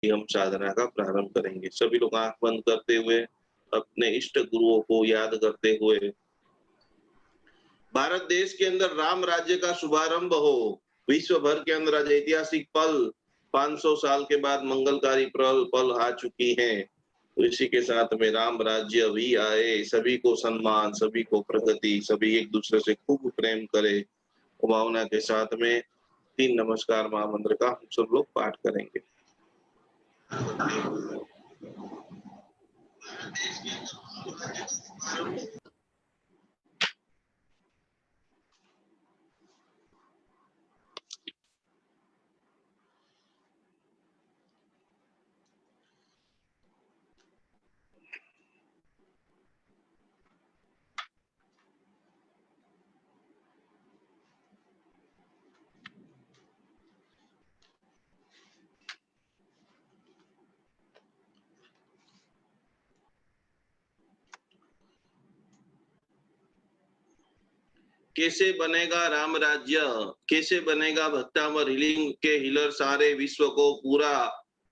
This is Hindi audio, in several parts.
कि हम साधना का प्रारंभ करेंगे। सभी लोग आंख बंद करते हुए अपने इष्ट गुरुओं को याद करते हुए भारत देश के अंदर राम राज्य का शुभारंभ हो, विश्व भर के अंदर आज ऐतिहासिक पल 500 साल के बाद मंगलकारी पल आ चुकी हैं। तो इसी के साथ में राम राज्य भी आए, सभी को सम्मान, सभी को प्रगति, सभी एक दूसरे से खूब प्रेम करे, भावना के साथ में 3 नमस्कार महामंत्र का हम सब लोग पाठ करेंगे। कैसे बनेगा राम राज्य, कैसे बनेगा भक्तामर हीलिंग के हीलर सारे विश्व को पूरा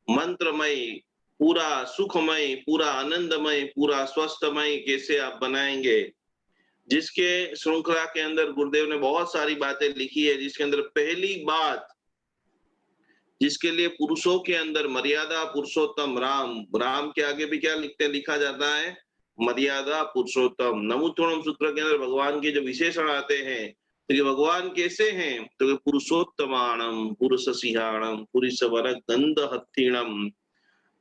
मंत्रमय, पूरा सुखमय, पूरा आनंदमय, पूरा स्वस्थमय कैसे आप बनाएंगे, जिसके श्रृंखला के अंदर गुरुदेव ने बहुत सारी बातें लिखी है। जिसके अंदर पहली बात, जिसके लिए पुरुषों के अंदर मर्यादा पुरुषोत्तम राम, राम के आगे भी क्या लिखा जाता है, मर्यादा पुरुषोत्तम। नमोत्तम सूत्र के अंदर भगवान के जो विशेषण आते हैं, तो ये भगवान कैसे हैं, तो पुरुषोत्तमाणम, पुरुष सिंहाणम, पुरुष वर गंध हत्थीणम।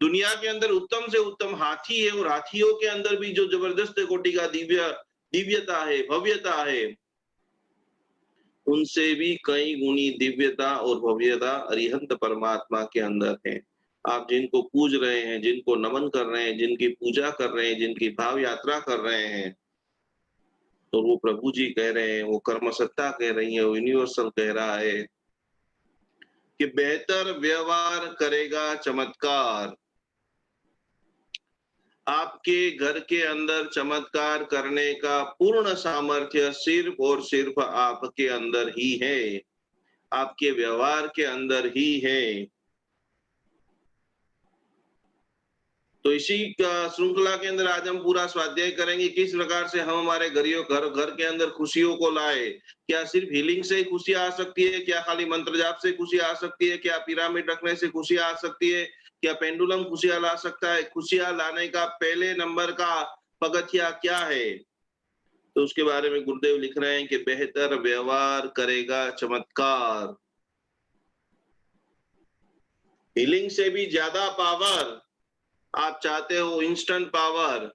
दुनिया के अंदर उत्तम से उत्तम हाथी है, और हाथियों के अंदर भी जो जबरदस्त कोटि का दिव्यता है, भव्यता है, उनसे भी कई गुनी दिव्यता और भव्यता अरिहंत परमात्मा के अंदर है। आप जिनको पूज रहे हैं, जिनको नमन कर रहे हैं, जिनकी पूजा कर रहे हैं, जिनकी भाव यात्रा कर रहे हैं, तो वो प्रभु जी कह रहे हैं, वो कर्म सत्ता कह रही है, वो यूनिवर्सल कह रहा है कि बेहतर व्यवहार करेगा चमत्कार। आपके घर के अंदर चमत्कार करने का पूर्ण सामर्थ्य सिर्फ और सिर्फ आपके अंदर ही है, आपके व्यवहार के अंदर ही है। तो इसी श्रृंखला के अंदर आज हम पूरा स्वाध्याय करेंगे, किस प्रकार से हम हमारे घर के अंदर खुशियों को लाए। क्या सिर्फ हीलिंग से ही खुशी आ सकती है, क्या खाली मंत्र जाप से खुशी आ सकती है, क्या पिरामिड रखने से खुशी आ सकती है, क्या पेंडुलम खुशियां ला सकता है। खुशियां लाने का पहले नंबर का पगथिया क्या है, तो उसके बारे में गुरुदेव लिख रहे हैं कि बेहतर व्यवहार करेगा चमत्कार। हीलिंग से भी ज्यादा पावर आप चाहते हो, इंस्टेंट पावर,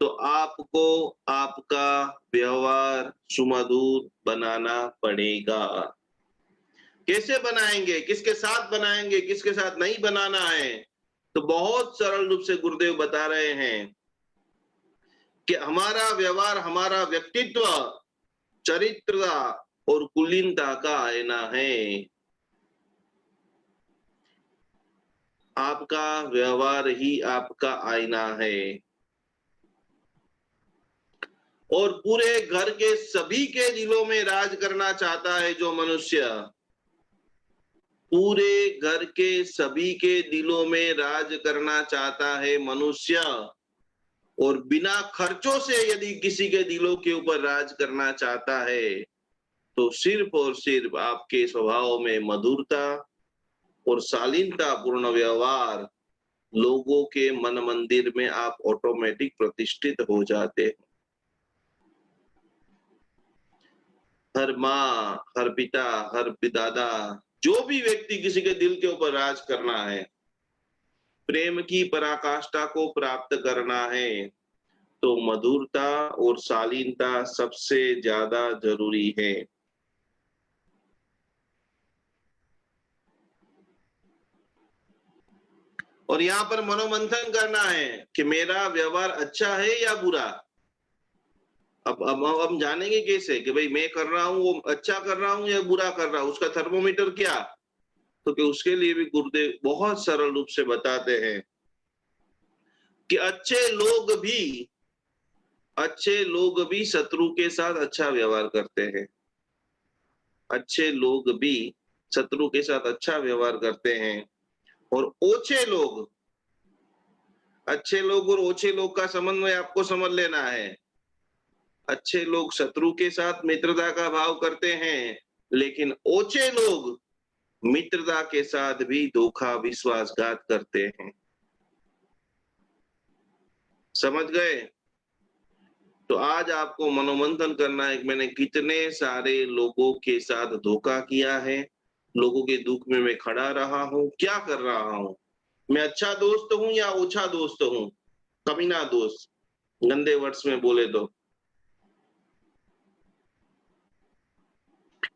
तो आपको आपका व्यवहार सुमधुर बनाना पड़ेगा। कैसे बनाएंगे, किसके साथ बनाएंगे, किसके साथ नहीं बनाना है, तो बहुत सरल रूप से गुरुदेव बता रहे हैं कि हमारा व्यवहार, हमारा व्यक्तित्व चरित्र और कुलीनता का आईना है। आपका व्यवहार ही आपका आईना है, और पूरे घर के सभी के दिलों में राज करना चाहता है जो मनुष्य, पूरे घर के सभी के दिलों में राज करना चाहता है मनुष्य, और बिना खर्चों से यदि किसी के दिलों के ऊपर राज करना चाहता है, तो सिर्फ और सिर्फ आपके स्वभाव में मधुरता और शालीनता पूर्ण व्यवहार, लोगों के मन मंदिर में आप ऑटोमेटिक प्रतिष्ठित हो जाते हैं। हर माँ, हर पिता, हर पितादा, जो भी व्यक्ति किसी के दिल के ऊपर राज करना है, प्रेम की पराकाष्ठा को प्राप्त करना है, तो मधुरता और शालीनता सबसे ज्यादा जरूरी है। और यहाँ पर मनोमंथन करना है कि मेरा व्यवहार अच्छा है या बुरा। अब हम जानेंगे कैसे कि भाई मैं कर रहा हूं वो अच्छा कर रहा हूं या बुरा कर रहा हूं, उसका थर्मोमीटर क्या, तो कि उसके लिए भी गुरुदेव बहुत सरल रूप से बताते हैं कि अच्छे लोग भी शत्रु के साथ अच्छा व्यवहार करते हैं। अच्छे लोग भी शत्रु के साथ अच्छा व्यवहार करते हैं, और ओछे लोग, अच्छे लोग और ओछे लोग का समन्वय आपको समझ लेना है। अच्छे लोग शत्रु के साथ मित्रता का भाव करते हैं, लेकिन ओछे लोग मित्रता के साथ भी धोखा विश्वासघात करते हैं। समझ गए? तो आज आपको मनोमंथन करना है कि मैंने कितने सारे लोगों के साथ धोखा किया है, लोगों के दुख में मैं खड़ा रहा हूं, क्या कर रहा हूं, मैं अच्छा दोस्त हूं या ओछा दोस्त हूं, कमीना दोस्त, गंदे वर्ड्स में बोले तो,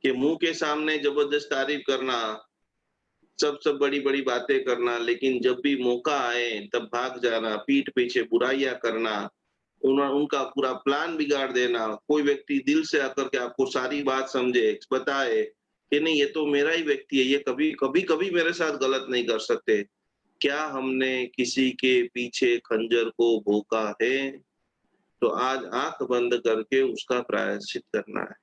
कि मुंह के सामने जबरदस्त तारीफ करना, सब बड़ी बड़ी बातें करना, लेकिन जब भी मौका आए तब भाग जाना, पीठ पीछे बुराइयां करना, उनका पूरा प्लान बिगाड़ देना। कोई व्यक्ति दिल से आकर के आपको सारी बात समझे, बताए कि नहीं ये तो मेरा ही व्यक्ति है, ये कभी कभी कभी मेरे साथ गलत नहीं कर सकते। क्या हमने किसी के पीछे खंजर को भोंका है? तो आज आंख बंद करके उसका प्रायश्चित करना है।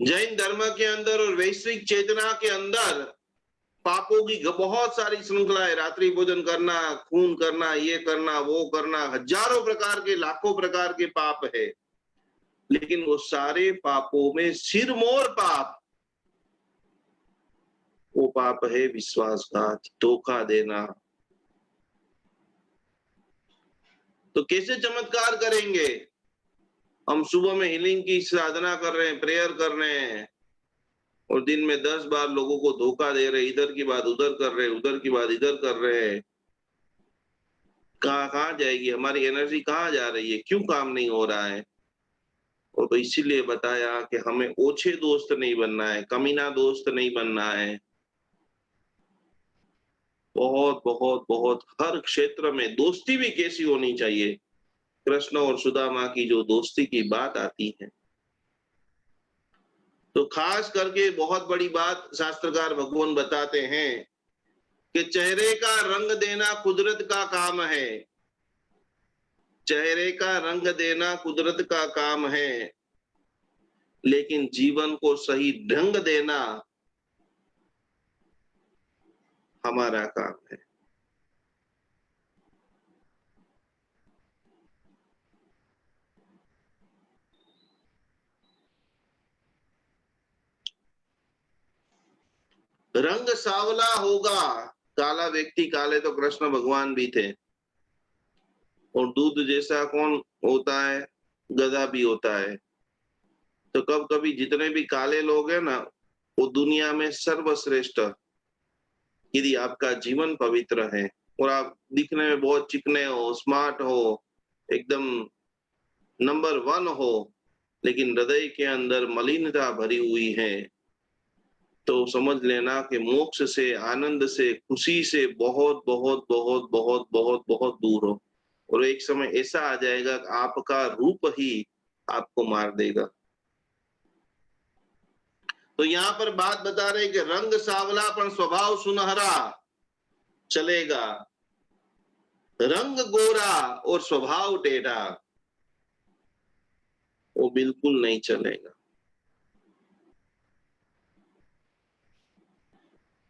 जैन धर्म के अंदर और वैश्विक चेतना के अंदर पापों की बहुत सारी श्रृंखलाएं, रात्रि भोजन करना, खून करना, ये करना, वो करना, हजारों प्रकार के, लाखों प्रकार के पाप है। लेकिन वो सारे पापों में सिरमौर पाप, वो पाप है विश्वासघात, धोखा देना। तो कैसे चमत्कार करेंगे? हम सुबह में हीलिंग की साधना कर रहे हैं, प्रेयर कर रहे हैं, और दिन में 10 बार लोगों को धोखा दे रहे, इधर की बात उधर कर रहे, उधर की बात इधर कर रहे हैं। कहाँ जाएगी हमारी एनर्जी, कहाँ जा रही है, क्यों काम नहीं हो रहा है? और तो इसीलिए बताया कि हमें ओछे दोस्त नहीं बनना है, कमीना दोस्त नहीं बनना है। बहुत बहुत बहुत हर क्षेत्र में दोस्ती भी कैसी होनी चाहिए। कृष्ण और सुदामा की जो दोस्ती की बात आती है, तो खास करके बहुत बड़ी बात शास्त्रकार भगवान बताते हैं कि चेहरे का रंग देना कुदरत का काम है। चेहरे का रंग देना कुदरत का काम है, लेकिन जीवन को सही ढंग देना हमारा काम है। रंग सावला होगा, काला व्यक्ति, काले तो कृष्ण भगवान भी थे, और दूध जैसा कौन होता है? गधा भी होता है। तो कभी जितने भी काले लोग हैं ना, वो दुनिया में सर्वश्रेष्ठ, यदि आपका जीवन पवित्र है और आप दिखने में बहुत चिकने हो, स्मार्ट हो, एकदम नंबर 1 हो, लेकिन हृदय के अंदर मलिनता भरी हुई है, तो समझ लेना कि मोक्ष से, आनंद से, खुशी से बहुत बहुत बहुत बहुत बहुत बहुत दूर हो। और एक समय ऐसा आ जाएगा कि आपका रूप ही आपको मार देगा। तो यहाँ पर बात बता रहे कि रंग सावला पर स्वभाव सुनहरा चलेगा, रंग गोरा और स्वभाव टेढ़ा वो बिल्कुल नहीं चलेगा।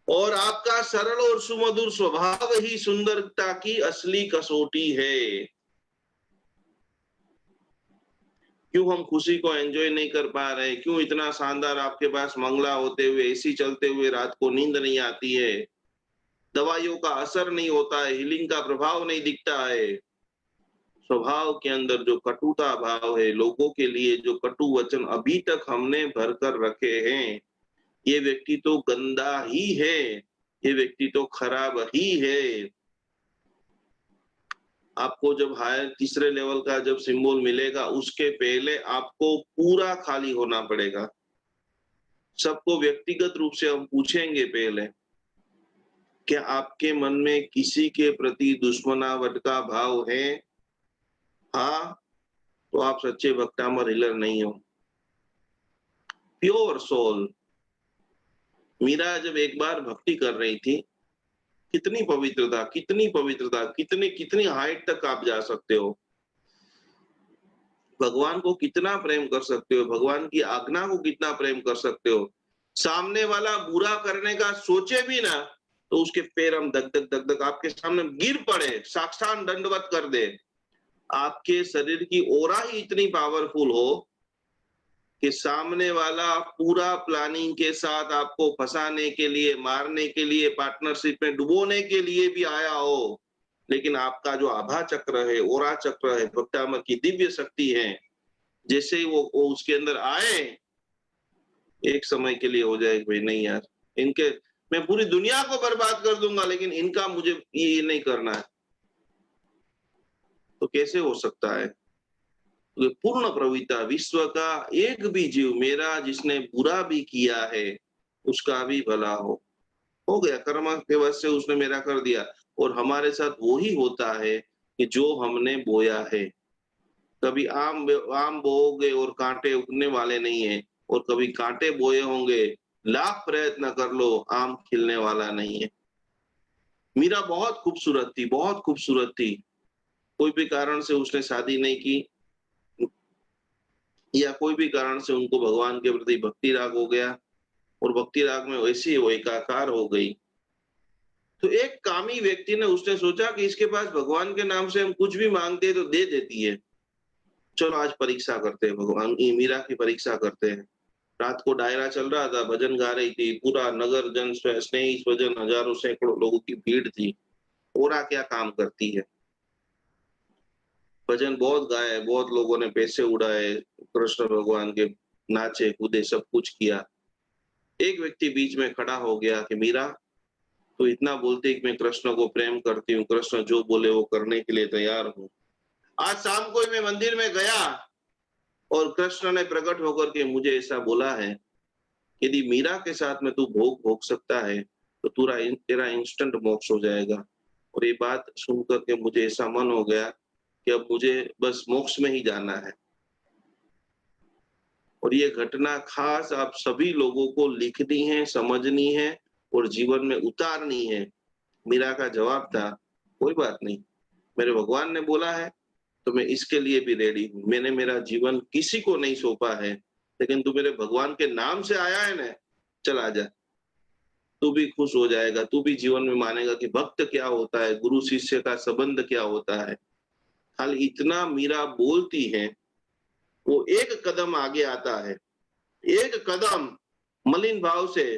और आपका सरल और सुमधुर स्वभाव ही सुंदरता की असली कसौटी है। क्यों हम खुशी को एंजॉय नहीं कर पा रहे? क्यों इतना शानदार आपके पास मंगला होते हुए, एसी चलते हुए रात को नींद नहीं आती है, दवाइयों का असर नहीं होता है, हीलिंग का प्रभाव नहीं दिखता है? स्वभाव के अंदर जो कटुता भाव है, लोगों के लिए जो कटु वचन अभी तक हमने भरकर रखे हैं, ये व्यक्ति तो गंदा ही है, ये व्यक्ति तो खराब ही है। आपको जब हायर तीसरे लेवल का जब सिंबल मिलेगा, उसके पहले आपको पूरा खाली होना पड़ेगा। सबको व्यक्तिगत रूप से हम पूछेंगे पहले, क्या आपके मन में किसी के प्रति दुश्मनावट का भाव है? हाँ, तो आप सच्चे भक्तामर हीलर नहीं हो। Pure soul. मीरा जब एक बार भक्ति कर रही थी, कितनी पवित्रता, कितनी पवित्रता, कितनी कितनी हाइट तक आप जा सकते हो, भगवान को कितना प्रेम कर सकते हो, भगवान की आज्ञा को कितना प्रेम कर सकते हो। सामने वाला बुरा करने का सोचे भी ना, तो उसके पैर हम धक धक धक धक आपके सामने गिर पड़े, साष्टांग दंडवत कर दे, आपके शरीर की ओरा ही इतनी पावरफुल हो कि सामने वाला पूरा प्लानिंग के साथ आपको फंसाने के लिए, मारने के लिए, पार्टनरशिप में डुबोने के लिए भी आया हो, लेकिन आपका जो आभा चक्र है, ओरा चक्र है, भक्तामर की दिव्य शक्ति है, जैसे ही वो उसके अंदर आए, एक समय के लिए हो जाए भाई नहीं यार, इनके मैं पूरी दुनिया को बर्बाद कर दूंगा लेकिन इनका मुझे ये नहीं करना है। तो कैसे हो सकता है? तो पूर्ण प्रभुता, विश्व का एक भी जीव मेरा जिसने बुरा भी किया है उसका भी भला हो गया, कर्म के वश से उसने मेरा कर दिया। और हमारे साथ वो ही होता है कि जो हमने बोया है। कभी आम बोओगे और कांटे उगने वाले नहीं है, और कभी कांटे बोए होंगे, लाख प्रयत्न कर लो, आम खिलने वाला नहीं है। मीरा बहुत खूबसूरत थी, बहुत खूबसूरत थी। कोई भी कारण से उसने शादी नहीं की, या कोई भी कारण से उनको भगवान के प्रति भक्ति राग हो गया, और भक्ति राग में वैसी वो एकाकार हो गई। तो एक कामी व्यक्ति ने उसने सोचा कि इसके पास भगवान के नाम से हम कुछ भी मांगते हैं तो दे देती है, चलो आज परीक्षा करते हैं, भगवान की मीरा की परीक्षा करते हैं। रात को डायरा चल रहा था, भजन गा रही थी, पूरा नगर जन स्नेही स्वजन, हजारों सैकड़ों लोगों की भीड़ थी। ओरा क्या काम करती है, भजन बहुत गाए, बहुत लोगों ने पैसे उड़ाए, कृष्ण भगवान के नाचे कूदे, सब कुछ किया। एक व्यक्ति बीच में खड़ा हो गया कि मीरा, तो इतना बोलती कि मैं कृष्ण को प्रेम करती हूँ, कृष्ण जो बोले वो करने के लिए तैयार हूँ। आज शाम को ही मैं मंदिर में गया और कृष्ण ने प्रकट होकर के मुझे ऐसा बोला है, यदि मीरा के साथ में तू भोग भोग सकता है तो तेरा इंस्टेंट मोक्ष हो जाएगा। और ये बात सुनकर के मुझे ऐसा मन हो गया कि अब मुझे बस मोक्ष में ही जाना है। और ये घटना खास आप सभी लोगों को लिखनी है, समझनी है और जीवन में उतारनी है। मीरा का जवाब था, कोई बात नहीं, मेरे भगवान ने बोला है तो मैं इसके लिए भी रेडी हूँ। मैंने मेरा जीवन किसी को नहीं सौंपा है, लेकिन तू मेरे भगवान के नाम से आया है ना, चल आजा, तू भी खुश हो जाएगा, तू भी जीवन में मानेगा कि भक्त क्या होता है, गुरु शिष्य का संबंध क्या होता है। खाली इतना मीरा बोलती है, वो एक कदम आगे आता है, एक कदम मलिन भाव से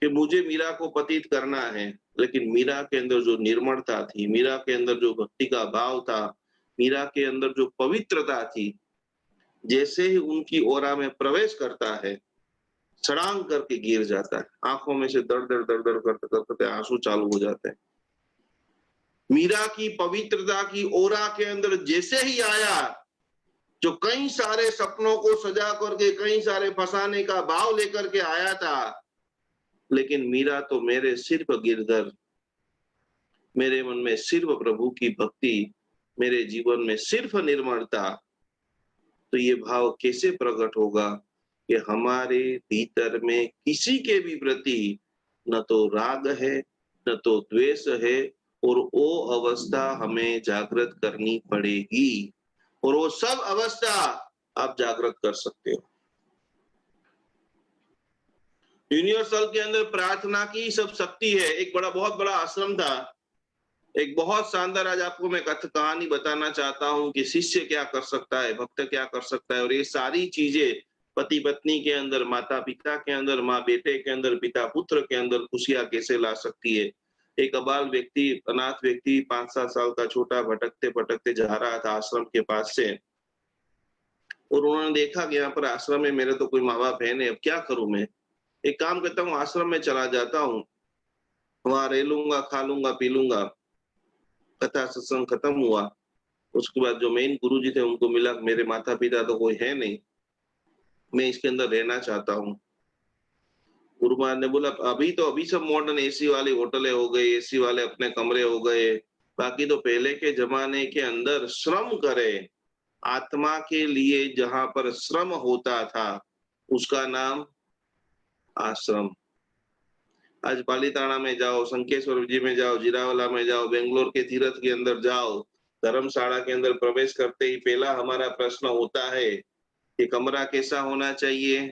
कि मुझे मीरा को पतित करना है। लेकिन मीरा के अंदर जो निर्मलता थी, मीरा के अंदर जो भक्ति का भाव था, मीरा के अंदर जो पवित्रता थी, जैसे ही उनकी ओरा में प्रवेश करता है, छड़ांग करके गिर जाता है, आंखों में से दर दर दर दर करते करते आंसू चालू हो जाते हैं। मीरा की पवित्रता की ओरा के अंदर जैसे ही आया, जो कई सारे सपनों को सजा करके, कई सारे फंसाने का भाव लेकर के आया था, लेकिन मीरा तो मेरे सिर्फ गिरधर, मेरे मन में सिर्फ प्रभु की भक्ति, मेरे जीवन में सिर्फ निर्मलता। तो ये भाव कैसे प्रकट होगा कि हमारे भीतर में किसी के भी प्रति न तो राग है, न तो द्वेष है, और वो अवस्था हमें जागृत करनी पड़ेगी। और वो सब अवस्था आप जागृत कर सकते हो। यूनिवर्सल के अंदर प्रार्थना की सब शक्ति है। एक बहुत बड़ा आश्रम था, एक बहुत शानदार, आज आपको मैं कहानी बताना चाहता हूं कि शिष्य क्या कर सकता है, भक्त क्या कर सकता है, और ये सारी चीजें पति पत्नी के अंदर, माता पिता के अंदर, माँ बेटे के अंदर, पिता पुत्र के अंदर खुशियां कैसे ला सकती है। एक अबाल व्यक्ति, अनाथ व्यक्ति, 5-7 साल का छोटा, भटकते भटकते जा रहा था आश्रम के पास से, और उन्होंने देखा कि यहाँ पर आश्रम में मेरे तो कोई माँ बाप है नहीं, अब क्या करूं मैं। एक काम करता हूँ, आश्रम में चला जाता हूँ, वहां रह लूंगा, खा लूंगा, पी लूंगा। कथा सत्संग खत्म हुआ, उसके बाद जो मेन गुरुजी थे उनको मिला, मेरे माता पिता तो कोई है नहीं, मैं इसके अंदर रहना चाहता हूँ। गुरु महाराज ने बोला, अभी सब मॉडर्न एसी वाली होटलें हो गई, एसी वाले अपने कमरे हो गए, बाकी तो पहले के जमाने के अंदर श्रम करे, आत्मा के लिए जहां पर श्रम होता था उसका नाम आश्रम। आज पालीताना में जाओ, शंकेश्वर जी में जाओ, जीरावला में जाओ, बेंगलोर के तीरथ के अंदर जाओ, धर्मशाला के अंदर प्रवेश करते ही पहला हमारा प्रश्न होता है कि कमरा कैसा होना चाहिए,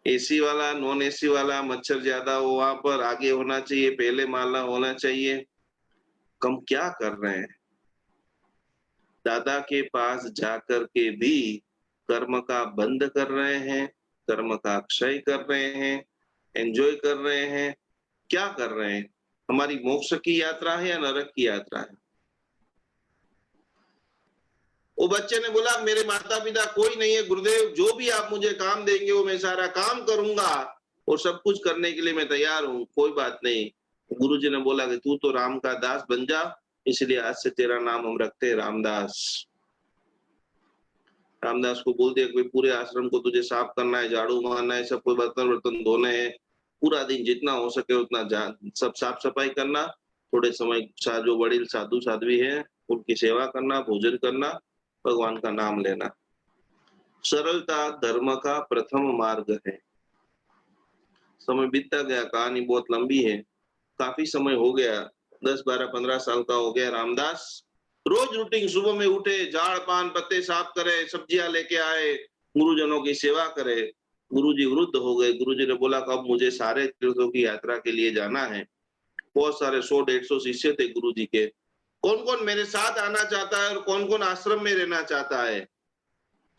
एसी वाला, नॉन एसी वाला, मच्छर ज्यादा हो वहां पर आगे होना चाहिए, पहले माला होना चाहिए। हम क्या कर रहे हैं? दादा के पास जाकर के भी कर्म का बंद कर रहे हैं, कर्म का क्षय कर रहे हैं, एंजॉय कर रहे हैं। क्या कर रहे हैं? हमारी मोक्ष की यात्रा है या नरक की यात्रा है? वो बच्चे ने बोला मेरे माता पिता कोई नहीं है गुरुदेव, जो भी आप मुझे काम देंगे वो मैं सारा काम करूंगा और सब कुछ करने के लिए मैं तैयार हूँ, कोई बात नहीं। गुरुजी ने बोला कि तू तो राम का दास बन जा, इसलिए आज से तेरा नाम हम रखते हैं रामदास। रामदास को बोल दिया कि पूरे आश्रम को तुझे साफ करना है, झाड़ू मारना है, सब कोई बर्तन वर्तन धोने हैं, पूरा दिन जितना हो सके उतना सब साफ सफाई करना, थोड़े समय जो वडील साधु साध्वी है उनकी सेवा करना, भोजन करना, भगवान का नाम लेना। सरलता धर्म का प्रथम मार्ग है। समय बीतता गया, कहानी बहुत लंबी है, काफी समय हो गया, 10 12 15 साल का हो गया। रामदास रोज रूटीन, सुबह में उठे, झाड़ पान पत्ते साफ करे, सब्जियां लेके आए, गुरुजनों की सेवा करे। गुरुजी वृद्ध हो गए। गुरुजी ने बोला कि अब मुझे सारे तीर्थों की यात्रा के लिए जाना है। बहुत सारे 100 150 शिष्य थे गुरुजी के। कौन कौन मेरे साथ आना चाहता है और कौन कौन आश्रम में रहना चाहता है?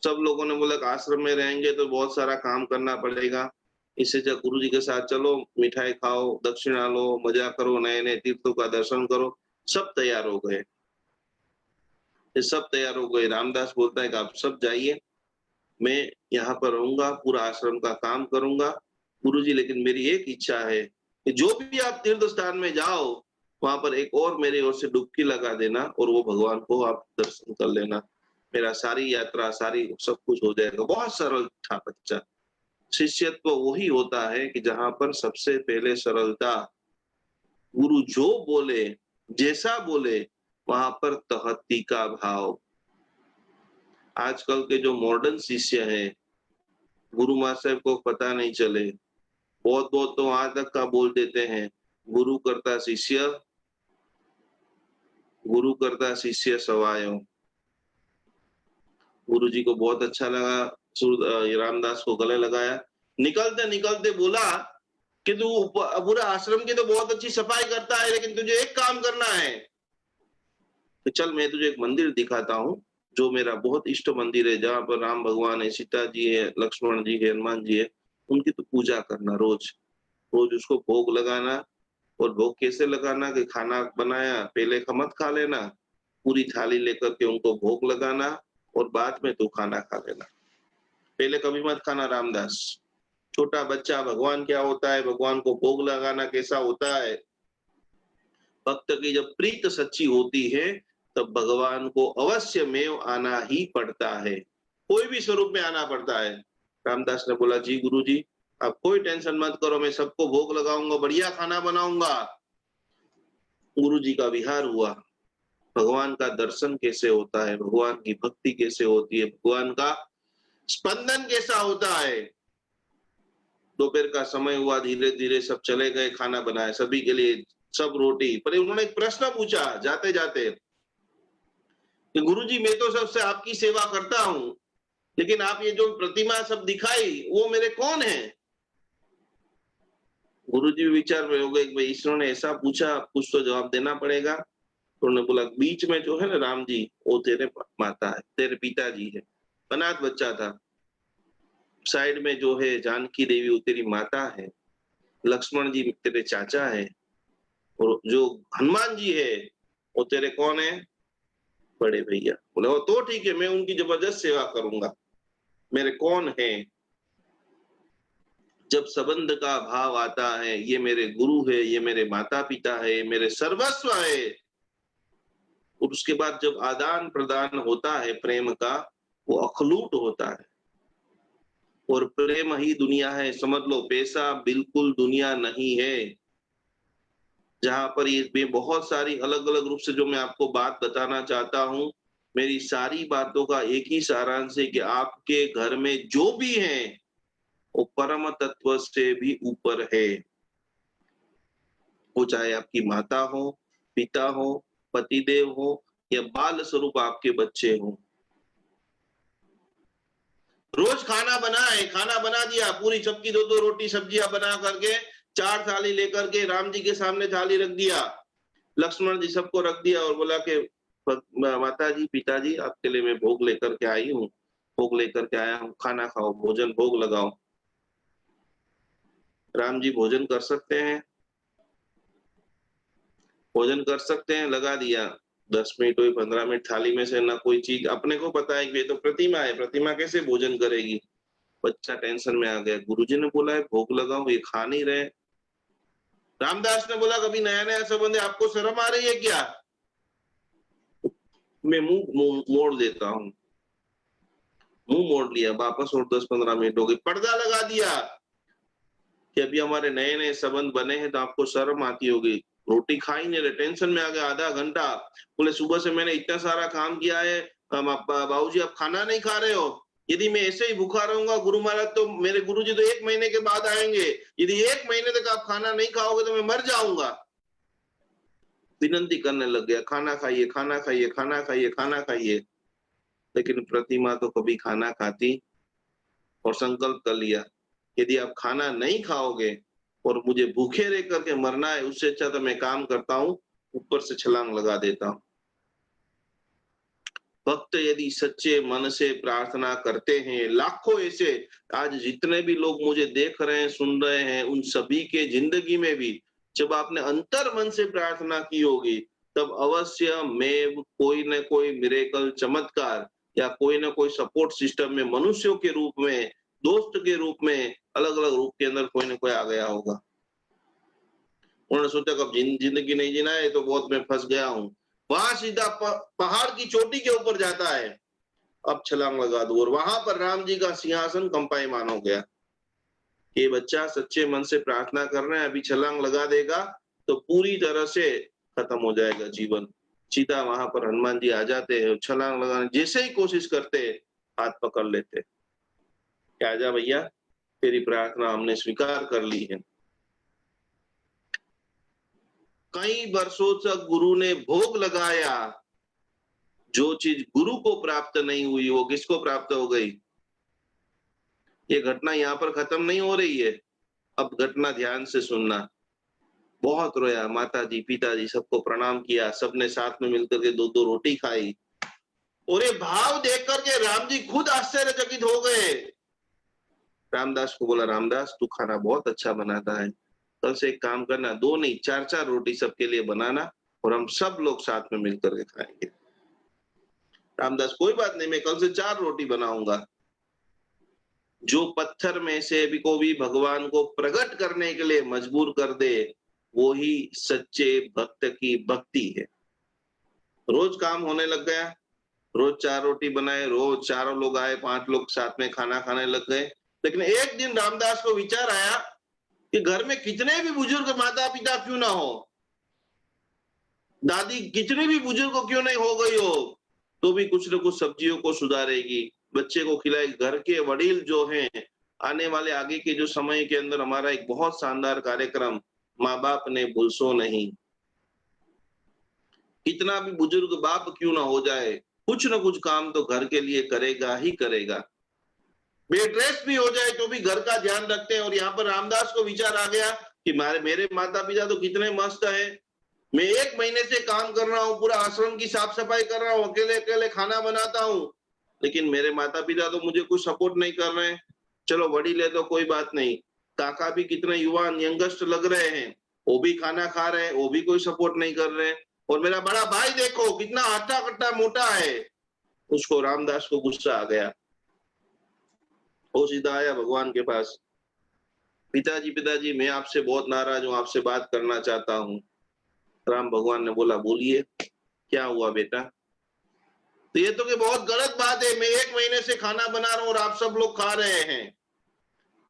सब लोगों ने बोला कि आश्रम में रहेंगे तो बहुत सारा काम करना पड़ेगा, इससे जब गुरु जी के साथ चलो, मिठाई खाओ, दक्षिणा लो, मजा करो, नए नए तीर्थों का दर्शन करो। सब तैयार हो गए। ये सब तैयार हो गए। रामदास बोलता है कि आप सब जाइए, मैं यहाँ पर रहूंगा, पूरा आश्रम का काम करूंगा। गुरु जी लेकिन मेरी एक इच्छा है कि जो भी आप तीर्थ स्थान में जाओ वहां पर एक और मेरी ओर से डुबकी लगा देना और वो भगवान को आप दर्शन कर लेना, मेरा सारी यात्रा सारी सब कुछ हो जाएगा। बहुत सरल था बच्चा। शिष्यत्व वही होता है कि जहां पर सबसे पहले सरलता, गुरु जो बोले, जैसा बोले, वहां पर तहत्ती का भाव। आजकल के जो मॉडर्न शिष्य हैं, गुरु महाशय को पता नहीं चले, बहुत बहुत तो वहां तक का बोल देते हैं, गुरु करता शिष्य, गुरु करता शिष्य सवायो। गुरु जी को बहुत अच्छा लगा, रामदास को गले लगाया, निकलते निकलते बोला कि तू पूरा आश्रम की तो बहुत अच्छी सफाई करता है, लेकिन तुझे एक काम करना है। तो चल मैं तुझे एक मंदिर दिखाता हूँ, जो मेरा बहुत इष्ट मंदिर है, जहाँ पर राम भगवान है, सीता जी है, लक्ष्मण जी है, हनुमान जी है, उनकी तो पूजा करना रोज। रोज उसको भोग लगाना। और भोग कैसे लगाना कि खाना बनाया पहले मत खा लेना, पूरी थाली लेकर के उनको भोग लगाना और बाद में तू खाना खा लेना, पहले कभी मत खाना। रामदास छोटा बच्चा, भगवान क्या होता है, भगवान को भोग लगाना कैसा होता है। भक्त की जब प्रीत सच्ची होती है तब भगवान को अवश्य में आना ही पड़ता है, कोई भी स्वरूप में आना पड़ता है। रामदास ने बोला जी गुरु जी आप कोई टेंशन मत करो, मैं सबको भोग लगाऊंगा, बढ़िया खाना बनाऊंगा। गुरु जी का विहार हुआ। भगवान का दर्शन कैसे होता है, भगवान की भक्ति कैसे होती है, भगवान का स्पंदन कैसा होता है। दोपहर का समय हुआ, धीरे धीरे सब चले गए, खाना बनाया सभी के लिए, सब रोटी। पर उन्होंने एक प्रश्न पूछा जाते जाते कि गुरुजी मैं तो सबसे आपकी सेवा करता हूँ, लेकिन आप ये जो प्रतिमा सब दिखाई वो मेरे कौन है? गुरुजी विचार में हो गए कि भाई ईश्वर ने ऐसा पूछा, कुछ तो जवाब देना पड़ेगा। तो उन्होंने बोला बीच में जो है ना राम जी, वो तेरे माता है, तेरे पिताजी है, अनाथ बच्चा था। साइड में जो है जानकी देवी वो तेरी माता है, लक्ष्मण जी तेरे चाचा है, और जो हनुमान जी है वो तेरे कौन है? बड़े भैया। बोले वो तो ठीक है, मैं उनकी जबरदस्त सेवा करूंगा, मेरे कौन है? जब संबंध का भाव आता है, ये मेरे गुरु है, ये मेरे माता पिता है, मेरे सर्वस्व है, और उसके बाद जब आदान प्रदान होता है प्रेम का, वो अखलूट होता है। और प्रेम ही दुनिया है, समझ लो, पैसा बिल्कुल दुनिया नहीं है। जहां पर ये बहुत सारी अलग अलग रूप से जो मैं आपको बात बताना चाहता हूं, मेरी सारी बातों का एक ही सारांश है कि आपके घर में जो भी है वो परम तत्व से भी ऊपर है। वो चाहे आपकी माता हो, पिता हो, पतिदेव हो, या बाल स्वरूप आपके बच्चे हो। रोज खाना बनाए, खाना बना दिया, पूरी सबकी 2-2 रोटी सब्जियां बना करके 4 थाली लेकर के राम जी के सामने थाली रख दिया, लक्ष्मण जी सबको रख दिया और बोला कि माता जी, पिताजी आपके लिए मैं भोग लेकर के आई हूँ, भोग लेकर के आया हूँ, खाना खाओ, भोजन भोग लगाओ। राम जी भोजन कर सकते हैं, भोजन कर सकते हैं, लगा दिया। 10 मिनट हुई, 15 मिनट, थाली में से ना कोई चीज, अपने को पता है कि ये तो प्रतिमा है, प्रतिमा कैसे भोजन करेगी। बच्चा टेंशन में आ गया, गुरुजी ने बोला है भोग लगाओ, ये खा नहीं रहे। रामदास ने बोला कभी नया नया संबंध है, आपको शर्म आ रही है क्या? मैं मुंह मोड़ देता हूँ, मुंह मोड़ लिया वापस, और 10-15 मिनट हो गई, पर्दा लगा दिया कि अभी हमारे नए नए संबंध बने हैं तो आपको शर्म आती होगी। रोटी खा ही नहीं रहे, टेंशन में आ गया, आधा घंटा। बोले सुबह से मैंने इतना सारा काम किया है, बाबूजी आप खाना नहीं खा रहे हो। यदि मैं ऐसे ही भूखा रहूंगा गुरु महाराज, तो मेरे गुरुजी तो 1 महीने के बाद आएंगे, यदि 1 महीने तक आप खाना नहीं खाओगे तो मैं मर जाऊंगा। विनंती करने लग गया, खाना खाइए, खाना खाइए, खाना खाइए, खाना खाइए। लेकिन प्रतिमा तो कभी खाना खाती, और संकल्प कर लिया, यदि आप खाना नहीं खाओगे और मुझे भूखे रह करके मरना है, उससे अच्छा तो मैं काम करता हूँ, ऊपर से छलांग लगा देता हूँ। भक्त यदि सच्चे मन से प्रार्थना करते हैं, लाखों ऐसे, आज जितने भी लोग मुझे देख रहे हैं, सुन रहे हैं, उन सभी के जिंदगी में भी जब आपने अंतर मन से प्रार्थना की होगी, तब अवश्य में कोई न कोई मिरेकल, चमत्कार, या कोई ना कोई सपोर्ट सिस्टम में, मनुष्यों के रूप में, दोस्त के रूप में, अलग अलग रूप के अंदर कोई ना कोई आ गया होगा। उन्होंने सोचा कब जिंदगी नहीं जीना है, तो बहुत मैं फंस गया हूँ। वहां सीधा पहाड़ की चोटी के ऊपर जाता है, अब छलांग लगा दो, और वहां पर राम जी का सिंहासन कंपायमान हो गया। ये बच्चा सच्चे मन से प्रार्थना कर रहे हैं, अभी छलांग लगा देगा तो पूरी तरह से खत्म हो जाएगा जीवन। सीधा वहां पर हनुमान जी आ जाते हैं, छलांग लगाने जैसे ही कोशिश करते, हाथ पकड़ लेते, क्या आजा भैया, तेरी प्रार्थना हमने स्वीकार कर ली है। कई वर्षों तक गुरु ने भोग लगाया, जो चीज गुरु को प्राप्त नहीं हुई वो किसको प्राप्त हो गई। ये घटना यहाँ पर खत्म नहीं हो रही है, अब घटना ध्यान से सुनना। बहुत रोया, माता जी, पिताजी सबको प्रणाम किया, सबने साथ में मिलकर के 2-2 रोटी खाई, और ये भाव देख करके राम जी खुद आश्चर्यचकित हो गए। रामदास को बोला, रामदास तू खाना बहुत अच्छा बनाता है, कल से एक काम करना, 2 नहीं 4-4 रोटी सबके लिए बनाना, और हम सब लोग साथ में मिलकर के खाएंगे। रामदास, कोई बात नहीं, मैं कल से 4 रोटी बनाऊंगा। जो पत्थर में से भी को भी भगवान को प्रकट करने के लिए मजबूर कर दे, वो ही सच्चे भक्त की भक्ति है। रोज काम होने लग गया, रोज 4 रोटी बनाए, रोज चारों लोग आए, 5 लोग साथ में खाना खाने लग गए। लेकिन एक दिन रामदास को विचार आया कि घर में कितने भी बुजुर्ग माता पिता क्यों ना हो, दादी कितनी भी बुजुर्ग क्यों नहीं हो गई हो, तो भी कुछ न कुछ सब्जियों को सुधारेगी, बच्चे को खिलाएगी। घर के वडील जो हैं, आने वाले आगे के जो समय के अंदर हमारा एक बहुत शानदार कार्यक्रम, माँ बाप ने भूलसो नहीं। कितना भी बुजुर्ग बाप क्यों ना हो जाए, कुछ न कुछ काम तो घर के लिए करेगा ही करेगा। बेड रेस्ट भी हो जाए तो भी घर का ध्यान रखते हैं। और यहाँ पर रामदास को विचार आ गया कि मेरे माता पिता तो कितने मस्त है, मैं 1 महीने से काम कर रहा हूँ, पूरा आश्रम की साफ सफाई कर रहा हूँ, अकेले अकेले खाना बनाता हूँ, लेकिन मेरे माता पिता तो मुझे कुछ सपोर्ट नहीं कर रहे हैं। चलो वडील है तो कोई बात नहीं, काका भी कितने युवा यंगस्ट लग रहे हैं, वो भी खाना खा रहे हैं, वो भी कोई सपोर्ट नहीं कर रहे हैं, और मेरा बड़ा भाई देखो कितना हट्टा कट्टा मोटा है। उसको रामदास को गुस्सा आ गया, वो सीधा आया भगवान के पास, पिताजी पिताजी मैं आपसे बहुत नाराज हूँ, आपसे बात करना चाहता हूँ। राम भगवान ने बोला, बोलिए क्या हुआ बेटा। तो ये तो कि बहुत गलत बात है, मैं 1 महीने से खाना बना रहा हूँ और आप सब लोग खा रहे हैं,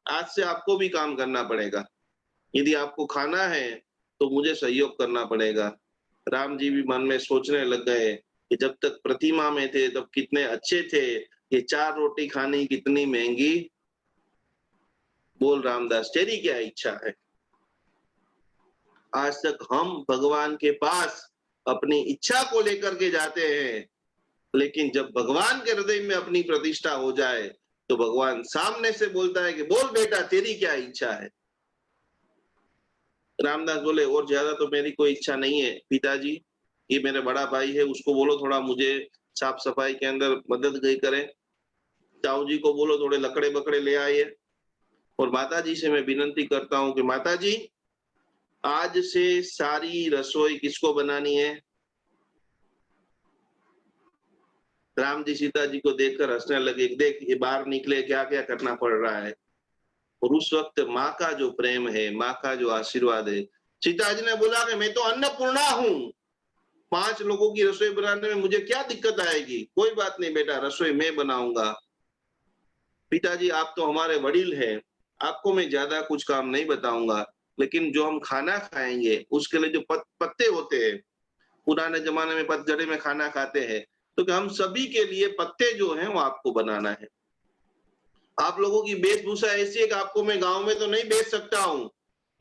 आज से आपको भी काम करना पड़ेगा, यदि आपको खाना है तो मुझे सहयोग करना पड़ेगा। राम जी भी मन में सोचने लग गए कि जब तक प्रतिमा में थे तब कितने अच्छे थे, ये 4 रोटी खानी कितनी महंगी। बोल रामदास, तेरी क्या इच्छा है। आज तक हम भगवान के पास अपनी इच्छा को लेकर के जाते हैं, लेकिन जब भगवान के हृदय में अपनी प्रतिष्ठा हो जाए तो भगवान सामने से बोलता है कि बोल बेटा तेरी क्या इच्छा है। रामदास बोले और ज्यादा तो मेरी कोई इच्छा नहीं है पिताजी, ये मेरा बड़ा भाई है, उसको बोलो थोड़ा मुझे साफ सफाई के अंदर मदद गई करे। ताऊ जी को बोलो थोड़े लकड़े बकड़े ले आइए। और माता जी से मैं विनती करता हूँ कि माता जी आज से सारी रसोई किसको बनानी है। राम जी सीता जी को देखकर हंसने लगे, देख ये बाहर निकले क्या क्या करना पड़ रहा है। और उस वक्त माँ का जो प्रेम है, माँ का जो आशीर्वाद है, सीता जी ने बोला कि मैं तो अन्नपूर्णा हूँ, 5 लोगों की रसोई बनाने में मुझे क्या दिक्कत आएगी, कोई बात नहीं बेटा रसोई मैं बनाऊंगा। पिताजी आप तो हमारे वडील हैं, आपको मैं ज्यादा कुछ काम नहीं बताऊंगा, लेकिन जो हम खाना खाएंगे उसके लिए जो पत्ते होते हैं, पुराने जमाने में पतझड़े में खाना खाते हैं, तो कि हम सभी के लिए पत्ते जो हैं वो आपको बनाना है। आप लोगों की वेशभूषा ऐसी है कि आपको मैं गांव में तो नहीं बेच सकता हूँ,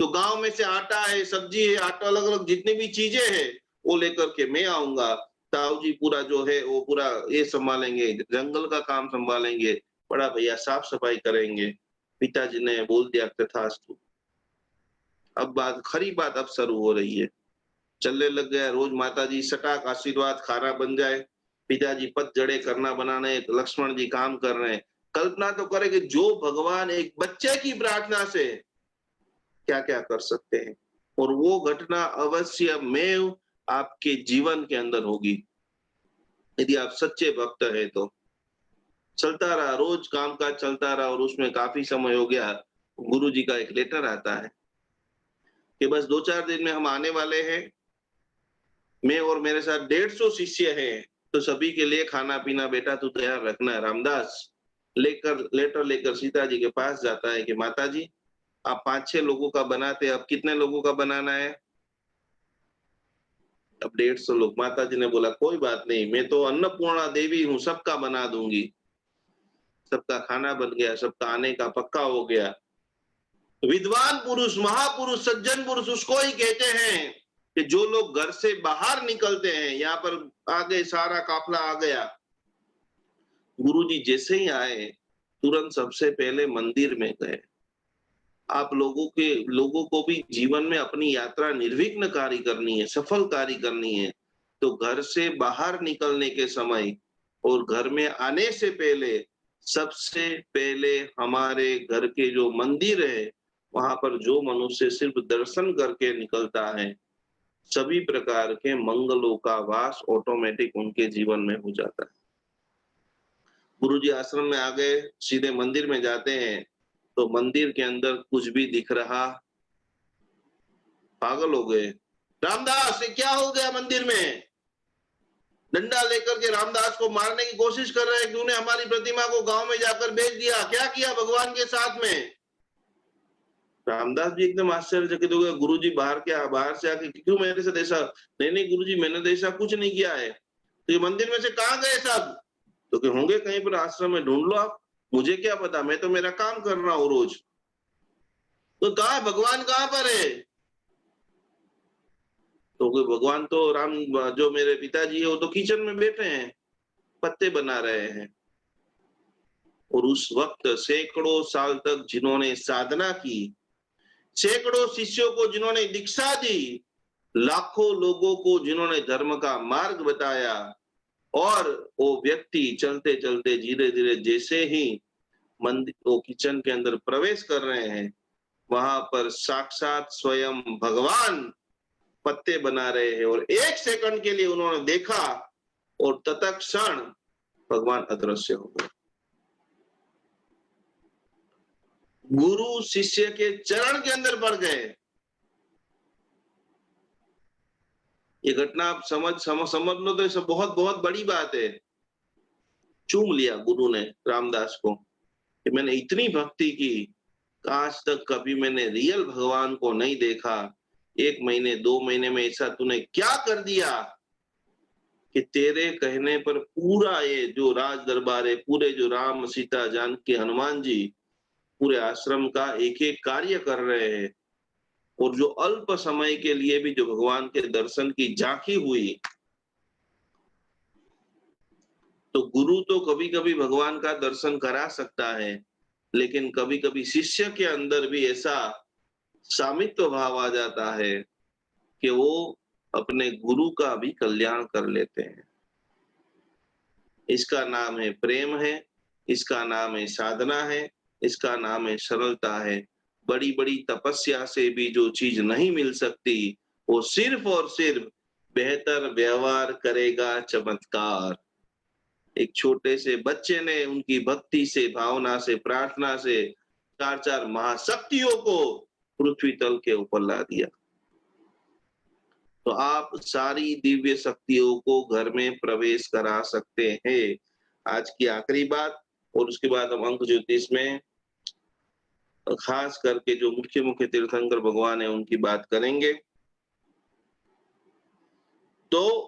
तो गांव में से आटा है, सब्जी है, आटा अलग अलग जितनी भी चीजें हैं वो लेकर के मैं आऊंगा। ताऊ जी पूरा जो है वो पूरा ये संभालेंगे, जंगल का काम संभालेंगे, बड़ा भैया साफ सफाई करेंगे। पिताजी ने बोल दिया तथास्तु। अब बात खरी बात अब शुरू हो रही है, चलने लग गया। रोज माता जी सटाक आशीर्वाद खाना बन जाए, पिताजी पतझड़े करना बनाने, लक्ष्मण जी काम कर रहे हैं। कल्पना तो करें कि जो भगवान एक बच्चे की प्रार्थना से क्या क्या कर सकते हैं, और वो घटना अवश्य में आपके जीवन के अंदर होगी यदि आप सच्चे भक्त है तो। चलता रहा, रोज काम काज चलता रहा, और उसमें काफी समय हो गया। गुरु जी का एक लेटर आता है कि बस 2-4 दिन में हम आने वाले हैं, मैं और मेरे साथ 150 शिष्य हैं, तो सभी के लिए खाना पीना बेटा तू तैयार रखना है। रामदास लेटर लेकर सीता जी के पास जाता है कि माता जी आप 5-6 लोगों का बनाते, अब कितने लोगों का बनाना है। अब 150 लोग। माता जी ने बोला कोई बात नहीं, मैं तो अन्नपूर्णा देवी हूँ, सबका बना दूंगी। सबका खाना बन गया, सबका आने का पक्का हो गया। विद्वान पुरुष, महापुरुष, सज्जन पुरुष उसको ही कहते हैं कि जो लोग घर से बाहर निकलते हैं। यहाँ पर आगे सारा काफला आ गया। गुरुजी जैसे ही आए तुरंत सबसे पहले मंदिर में गए। आप लोगों को भी जीवन में अपनी यात्रा निर्विघ्नकारी करनी है, सफलकारी करनी है, तो घर से बाहर निकलने के समय और घर में आने से पहले सबसे पहले हमारे घर के जो मंदिर है वहां पर जो मनुष्य सिर्फ दर्शन करके निकलता है, सभी प्रकार के मंगलों का वास ऑटोमेटिक उनके जीवन में हो जाता है। गुरुजी आश्रम में आ गए, सीधे मंदिर में जाते हैं, तो मंदिर के अंदर कुछ भी दिख रहा, पागल हो गए। रामदास ये क्या हो गया मंदिर में? डंडा लेकर के रामदास को मारने की कोशिश कर रहे हैं, तूने हमारी प्रतिमा को गांव में जाकर बेच दिया, क्या किया भगवान के साथ में? रामदास जी एकदम आश्चर्यचकित हो गए। गुरुजी बाहर से आके क्यों मेरे साथ ऐसा? नहीं नहीं गुरुजी मैंने तो ऐसा कुछ नहीं किया है। तो ये मंदिर में से कहाँ गए सब? तो कि होंगे कहीं पर आश्रम में, ढूंढ लो आप, मुझे क्या पता, मैं तो मेरा काम कर रहा हूँ रोज। तो कहा भगवान कहाँ पर है? तो भगवान तो राम जो मेरे पिताजी है वो तो किचन में बैठे हैं, पत्ते बना रहे हैं। और उस वक्त सैकड़ों साल तक जिन्होंने साधना की, सैकड़ों शिष्यों को जिन्होंने दीक्षा दी, लाखों लोगों को जिन्होंने धर्म का मार्ग बताया, और वो व्यक्ति चलते चलते धीरे धीरे जैसे ही मंदिर वो किचन के अंदर प्रवेश कर रहे हैं, वहां पर साक्षात स्वयं भगवान पत्ते बना रहे हैं। और 1 सेकंड के लिए उन्होंने देखा और तत्क्षण भगवान अदृश्य हो गए। गुरु शिष्य के चरण के अंदर पड़ गए। ये घटना आप समझ लो तो ये बहुत बहुत बड़ी बात है। चूम लिया गुरु ने रामदास को कि मैंने इतनी भक्ति की, आज तक कभी मैंने रियल भगवान को नहीं देखा। 1 महीने 2 महीने में ऐसा तूने क्या कर दिया कि तेरे कहने पर पूरा ये जो राज दरबार है, पूरे जो राम सीता जानकी हनुमान जी पूरे आश्रम का एक एक कार्य कर रहे हैं, और जो अल्प समय के लिए भी जो भगवान के दर्शन की झांकी हुई, तो गुरु तो कभी कभी भगवान का दर्शन करा सकता है, लेकिन कभी कभी शिष्य के अंदर भी ऐसा सामित्व भाव आ जाता है कि वो अपने गुरु का भी कल्याण कर लेते हैं। इसका नाम है प्रेम है, इसका नाम है साधना है, इसका नाम है सरलता है। बड़ी बड़ी तपस्या से भी जो चीज नहीं मिल सकती, वो सिर्फ और सिर्फ बेहतर व्यवहार करेगा चमत्कार। एक छोटे से बच्चे ने उनकी भक्ति से, भावना से, प्रार्थना से चार चार महाशक्तियों को पृथ्वी तल के ऊपर ला दिया। तो आप सारी दिव्य शक्तियों को घर में प्रवेश करा सकते हैं। आज की आखिरी बात, और उसके बाद हम अंक ज्योतिष में खास करके जो मुख्य मुख्य तीर्थंकर भगवान है उनकी बात करेंगे। तो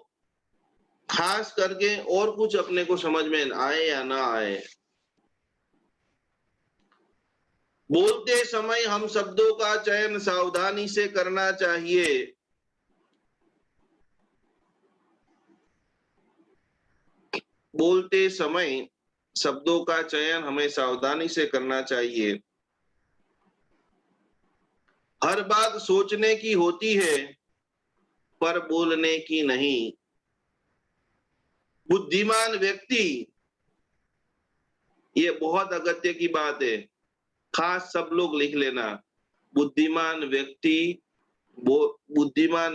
खास करके और कुछ अपने को समझ में आए या ना आए, बोलते समय हम शब्दों का चयन सावधानी से करना चाहिए। बोलते समय शब्दों का चयन हमें सावधानी से करना चाहिए। हर बात सोचने की होती है, पर बोलने की नहीं। बुद्धिमान व्यक्ति, ये बहुत अगत्य की बात है, खास सब लोग लिख लेना। बुद्धिमान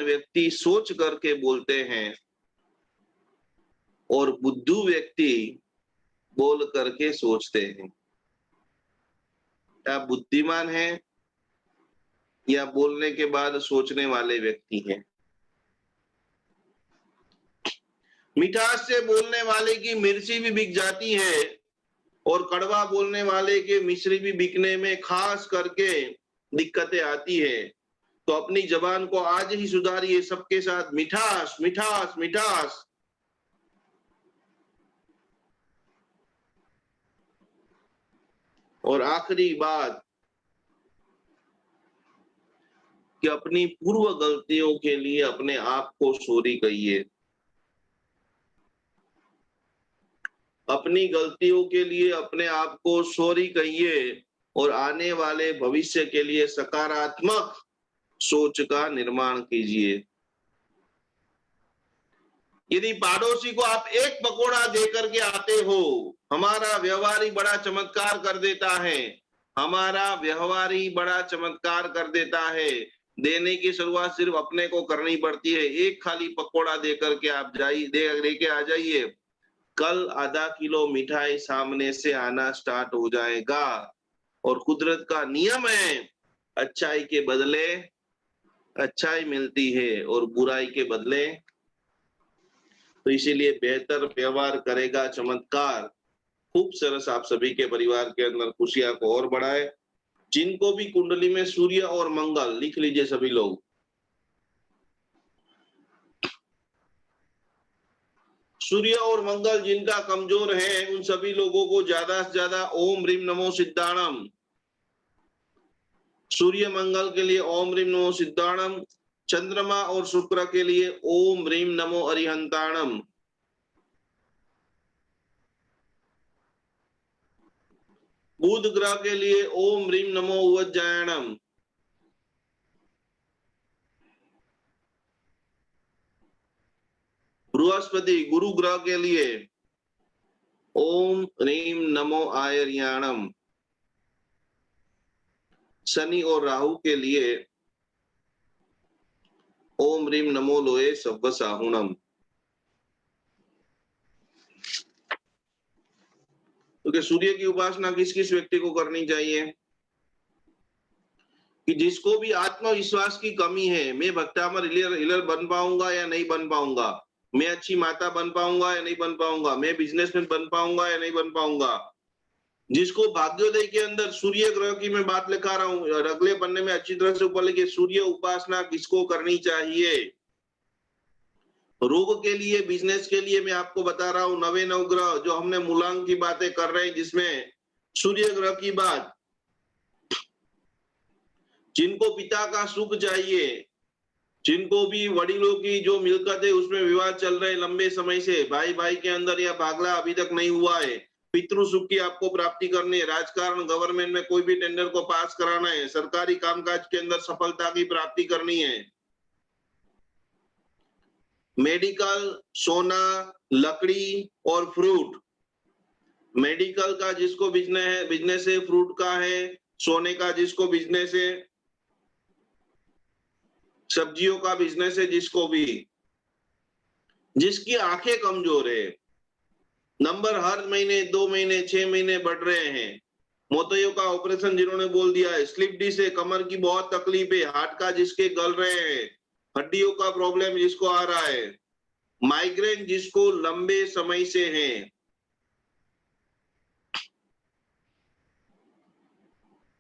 व्यक्ति सोच करके बोलते हैं, और बुद्धू व्यक्ति बोल करके सोचते हैं। क्या बुद्धिमान है या बोलने के बाद सोचने वाले व्यक्ति हैं? मिठास से बोलने वाले की मिर्ची भी बिक जाती है, और कड़वा बोलने वाले के मिश्री भी बिकने में खास करके दिक्कतें आती है। तो अपनी जबान को आज ही सुधारिए, सबके साथ मिठास मिठास मिठास। और आखिरी बात कि अपनी पूर्व गलतियों के लिए अपने आप को सॉरी कहिए। अपनी गलतियों के लिए अपने आप को सॉरी कहिए, और आने वाले भविष्य के लिए सकारात्मक सोच का निर्माण कीजिए। यदि पड़ोसी को आप एक पकोड़ा देकर के आते हो, हमारा व्यवहार ही बड़ा चमत्कार कर देता है। हमारा व्यवहार ही बड़ा चमत्कार कर देता है। देने की शुरुआत सिर्फ अपने को करनी पड़ती है। एक खाली पकोड़ा देकर के आप लेके आ जाइए, कल आधा किलो मिठाई सामने से आना स्टार्ट हो जाएगा। और कुदरत का नियम है, अच्छाई के बदले अच्छाई मिलती है, और बुराई के बदले। तो इसीलिए बेहतर व्यवहार करेगा चमत्कार। खूब सरस, आप सभी के परिवार के अंदर खुशियां को और बढ़ाए। जिनको भी कुंडली में सूर्य और मंगल, लिख लीजिए सभी लोग, सूर्य और मंगल जिनका कमजोर है, उन सभी लोगों को ज्यादा से ज्यादा ओम ह्रीम नमो सिद्धाणम। सूर्य मंगल के लिए ओम ह्रीम नमो सिद्धाणम। चंद्रमा और शुक्र के लिए ओम ह्रीम नमो अरिहंताणम। बुध ग्रह के लिए ओम ह्रीम नमो उवज्जायणम। बृहस्पति गुरु ग्रह के लिए ओम ह्रीम नमो आयर्याणम। शनि और राहु के लिए ओम ह्रीम नमो लोए सव्व साहुणम। तो सूर्य की उपासना किस किस व्यक्ति को करनी चाहिए? कि जिसको भी आत्मविश्वास की कमी है, मैं भक्तामर हीलर बन पाऊंगा या नहीं बन पाऊंगा, मैं अच्छी माता बन पाऊंगा या नहीं बन पाऊंगा, मैं बिजनेसमैन बन पाऊंगा या नहीं बन पाऊंगा। जिसको भाग्योदय के अंदर सूर्य ग्रह की मैं बात लिखा रहा हूं, और अगले पन्ने में अच्छी तरह से ऊपर लिखे सूर्य उपासना किसको करनी चाहिए। रोग के लिए, बिजनेस के लिए मैं आपको बता रहा हूं, नवे नवग्रह जो हमने मूलांक की बातें कर रहे हैं, जिसमें सूर्य ग्रह की बात। जिनको पिता का सुख चाहिए, जिनको भी वडीलों की जो मिलकत है उसमें विवाद चल रहे लंबे समय से, भाई भाई के अंदर या भागला अभी तक नहीं हुआ है, पितृ सुख की आपको प्राप्ति करनी है, राजकारण गवर्नमेंट में कोई भी टेंडर को पास कराना है, सरकारी कामकाज के अंदर सफलता की प्राप्ति करनी है, मेडिकल, सोना, लकड़ी और फ्रूट, मेडिकल का जिसको बिजनेस है, फ्रूट का है, सोने का जिसको बिजनेस है, सब्जियों का बिजनेस है जिसको भी, जिसकी आंखें कमजोर है, नंबर हर महीने 2 महीने 6 महीने बढ़ रहे हैं, मोतियों का ऑपरेशन जिन्होंने बोल दिया है, स्लिप डिस्क है, कमर की बहुत तकलीफ है, हार्ट का जिसके गल रहे हैं, हड्डियों का प्रॉब्लम जिसको आ रहा है, माइग्रेन जिसको लंबे समय से है,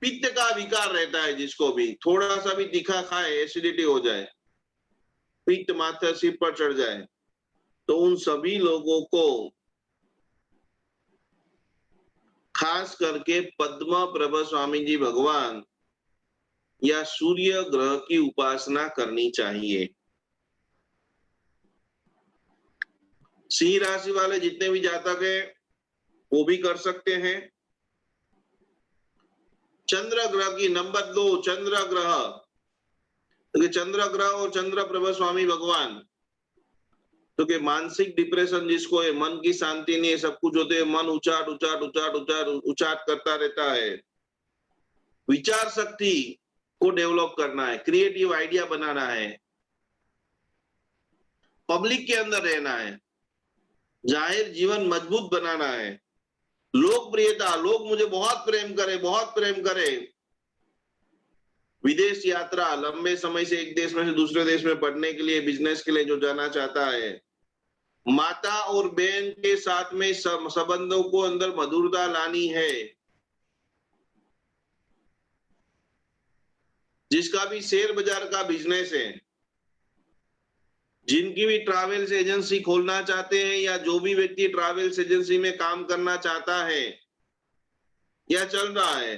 पित्त का विकार रहता है जिसको भी, थोड़ा सा भी तीखा खाए एसिडिटी हो जाए, पित्त माथे सिर पर चढ़ जाए, तो उन सभी लोगों को खास करके पद्म प्रभ स्वामी जी भगवान या सूर्य ग्रह की उपासना करनी चाहिए। सिंह राशि वाले जितने भी जातक हैं वो भी कर सकते हैं। चंद्र ग्रह की नंबर 2 चंद्र ग्रह, तो चंद्र ग्रह और चंद्र प्रभ स्वामी भगवान, तो कि मानसिक डिप्रेशन जिसको है, मन की शांति नहीं है, सब कुछ होते है, मन उचाट उचाट उचाट उचाट उचाट करता रहता है, विचार शक्ति को डेवलप करना है, क्रिएटिव आइडिया बनाना है, पब्लिक के अंदर रहना है, जाहिर जीवन मजबूत बनाना है, लोकप्रियता, लोग मुझे बहुत प्रेम करे, विदेश यात्रा, लंबे समय से एक देश में से दूसरे देश में पढ़ने के लिए, बिजनेस के लिए जो जाना चाहता है, माता और बहन के साथ में संबंधों को अंदर मधुरता लानी है, जिसका भी शेयर बाजार का बिजनेस है, जिनकी भी ट्रैवल्स एजेंसी खोलना चाहते हैं, या जो भी व्यक्ति ट्रैवल्स एजेंसी में काम करना चाहता है या चल रहा है,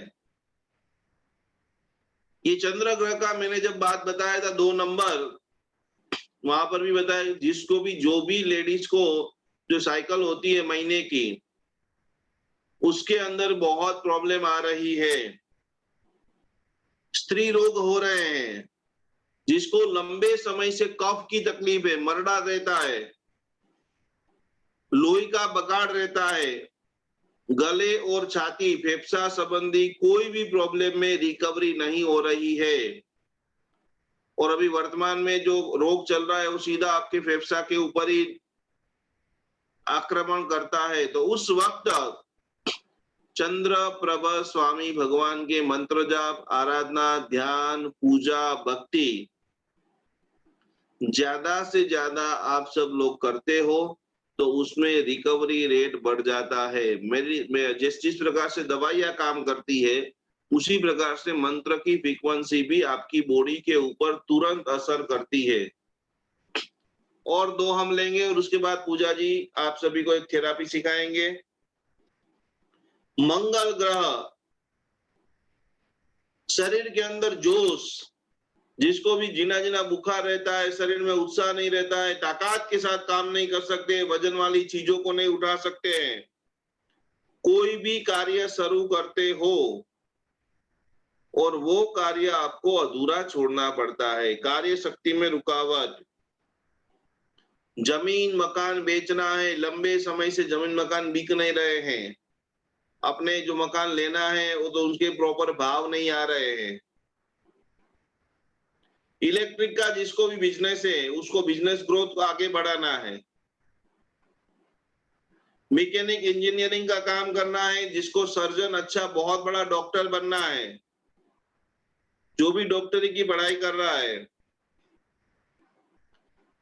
ये चंद्र ग्रह का मैंने जब बात बताया था 2 नंबर, वहां पर भी बताया जिसको भी, जो भी लेडीज को जो साइकिल होती है महीने की, उसके अंदर बहुत प्रॉब्लम आ रही है, स्त्री रोग हो रहे हैं, जिसको लंबे समय से कफ की तकलीफ है, मरड़ा रहता है, लोही का बगाड़ रहता है, गले और छाती फेफसा संबंधी कोई भी प्रॉब्लम में रिकवरी नहीं हो रही है, और अभी वर्तमान में जो रोग चल रहा है वो सीधा आपके फेफसा के ऊपर ही आक्रमण करता है, तो उस वक्त चंद्र प्रभ स्वामी भगवान के मंत्र जाप, आराधना, ध्यान, पूजा, भक्ति ज्यादा से ज्यादा आप सब लोग करते हो तो उसमें रिकवरी रेट बढ़ जाता है। जिस प्रकार से दवाइयां काम करती है उसी प्रकार से मंत्र की फ्रीक्वेंसी भी आपकी बॉडी के ऊपर तुरंत असर करती है। और 2 हम लेंगे और उसके बाद पूजा जी आप सभी को एक थेरापी सिखाएंगे। मंगल ग्रह, शरीर के अंदर जोश, जिसको भी जीना जीना बुखार रहता है, शरीर में उत्साह नहीं रहता है, ताकत के साथ काम नहीं कर सकते, वजन वाली चीजों को नहीं उठा सकते हैं, कोई भी कार्य शुरू करते हो और वो कार्य आपको अधूरा छोड़ना पड़ता है, कार्य शक्ति में रुकावट, जमीन मकान बेचना है, लंबे समय से जमीन मकान बिक नहीं रहे हैं, अपने जो मकान लेना है वो तो उसके प्रॉपर भाव नहीं आ रहे हैं, इलेक्ट्रिक का जिसको भी बिजनेस है उसको बिजनेस ग्रोथ को आगे बढ़ाना है, मैकेनिक इंजीनियरिंग का काम करना है, जिसको सर्जन अच्छा बहुत बड़ा डॉक्टर बनना है, जो भी डॉक्टरी की पढ़ाई कर रहा है,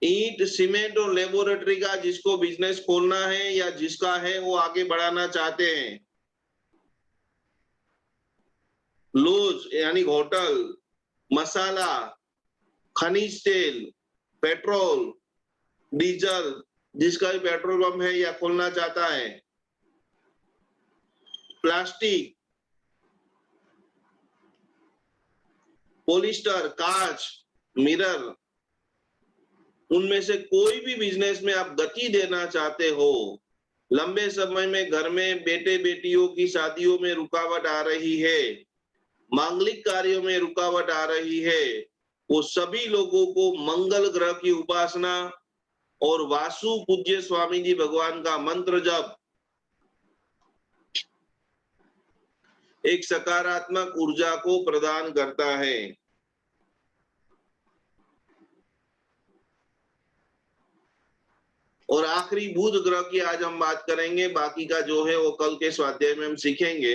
ईंट सीमेंट और लेबोरेटरी का जिसको बिजनेस खोलना है या जिसका है वो आगे बढ़ाना चाहते हैं, लॉज यानी होटल, मसाला, खनिज तेल, पेट्रोल, डीजल, जिसका भी पेट्रोल पंप है या खोलना चाहता है, प्लास्टिक, पॉलिस्टर, कांच, मिरर, उनमें से कोई भी बिजनेस में आप गति देना चाहते हो, लंबे समय में घर में बेटे बेटियों की शादियों में रुकावट आ रही है, मांगलिक कार्यों में रुकावट आ रही है, वो सभी लोगों को मंगल ग्रह की उपासना और वासु पूज्य स्वामी जी भगवान का मंत्र जप एक सकारात्मक ऊर्जा को प्रदान करता है। और आखिरी बुध ग्रह की आज हम बात करेंगे, बाकी का जो है वो कल के स्वाध्याय में हम सीखेंगे।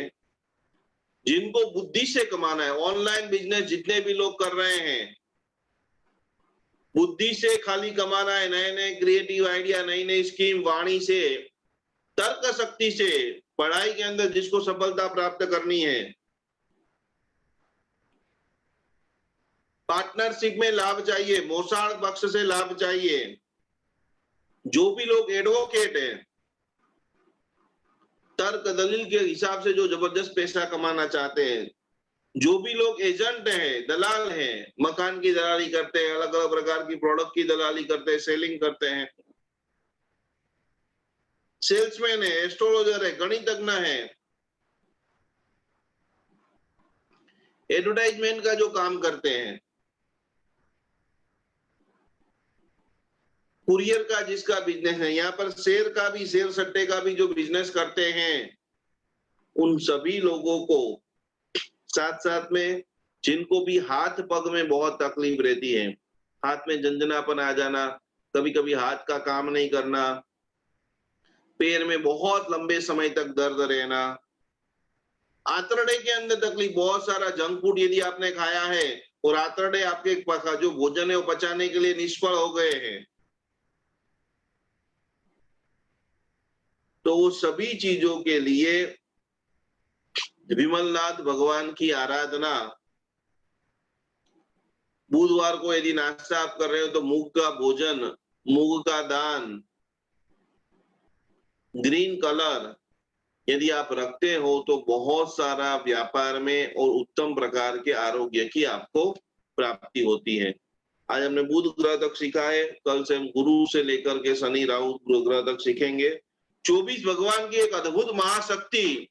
जिनको बुद्धि से कमाना है, ऑनलाइन बिजनेस जितने भी लोग कर रहे हैं, बुद्धि से खाली कमाना है, नए नए क्रिएटिव आइडिया, नई नई स्कीम, वाणी से, तर्क शक्ति से, पढ़ाई के अंदर जिसको सफलता प्राप्त करनी है, पार्टनरशिप में लाभ चाहिए, मोसाल पक्ष से लाभ चाहिए, जो भी लोग एडवोकेट हैं, तर्क दलील के हिसाब से जो जबरदस्त पैसा कमाना चाहते हैं, जो भी लोग एजेंट हैं, दलाल हैं, मकान की दलाली करते हैं, अलग अलग प्रकार की प्रोडक्ट की दलाली करते हैं, सेलिंग करते हैं, सेल्समैन है, एस्ट्रोलॉजर है, गणितज्ञ है, एडवर्टाइजमेंट का जो काम करते हैं, कुरियर का जिसका बिजनेस है, यहाँ पर शेयर का भी, शेयर सट्टे का भी जो बिजनेस करते हैं, उन सभी लोगों को, साथ साथ में जिनको भी हाथ पग में बहुत तकलीफ रहती है, हाथ में झंझनापन आ जाना, कभी कभी हाथ का काम नहीं करना, पैर में बहुत लंबे समय तक दर्द रहना, आंतरड़े के अंदर तकलीफ, बहुत सारा जंक फूड यदि आपने खाया है और आंतरड़े आपके जो भोजन है वो पचाने के लिए निष्फल हो गए हैं, तो वो सभी चीजों के लिए विमलनाथ भगवान की आराधना, बुधवार को यदि नाश्ता आप कर रहे हो तो मूंग का भोजन, मूंग का दान, ग्रीन कलर यदि आप रखते हो तो बहुत सारा व्यापार में और उत्तम प्रकार के आरोग्य की आपको प्राप्ति होती है। आज हमने बुध ग्रह तक सीखा है, कल से हम गुरु से लेकर के शनि राहु ग्रह तक सीखेंगे। 24 भगवान की एक अद्भुत महाशक्ति,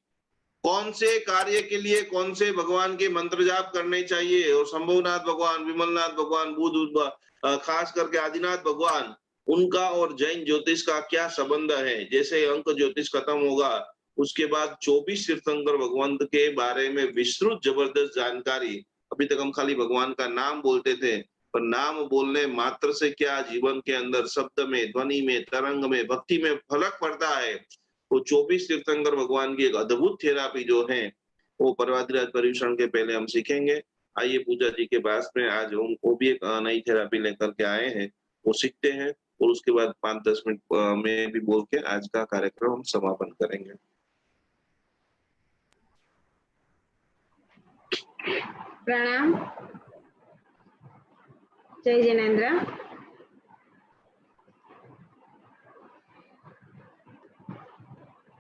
कौन से कार्य के लिए कौन से भगवान के मंत्र जाप करने चाहिए, और शंभुनाथ भगवान, विमलनाथ भगवान, बुध, खास करके आदिनाथ भगवान, उनका और जैन ज्योतिष का क्या संबंध है। जैसे अंक ज्योतिष खत्म होगा उसके बाद 24 तीर्थंकर भगवंत के बारे में विस्तृत जबरदस्त जानकारी। अभी तक हम खाली भगवान का नाम बोलते थे, पर नाम बोलने मात्र से क्या जीवन के अंदर शब्द में, ध्वनि में, तरंग में, भक्ति में फर्क पड़ता है। वो 24 तीर्थंकर भगवान की एक अद्भुत थेरापी जो है वो परवादिराज पर्यूषण के पहले हम सीखेंगे। आइए पूजा जी के पास में आज वो भी एक नई थेरापी लेकर के आए हैं, वो सीखते हैं और उसके बाद 5-10 मिनट में भी बोल के आज का कार्यक्रम हम समापन करेंगे। प्रणाम। जय जिनेन्द्र।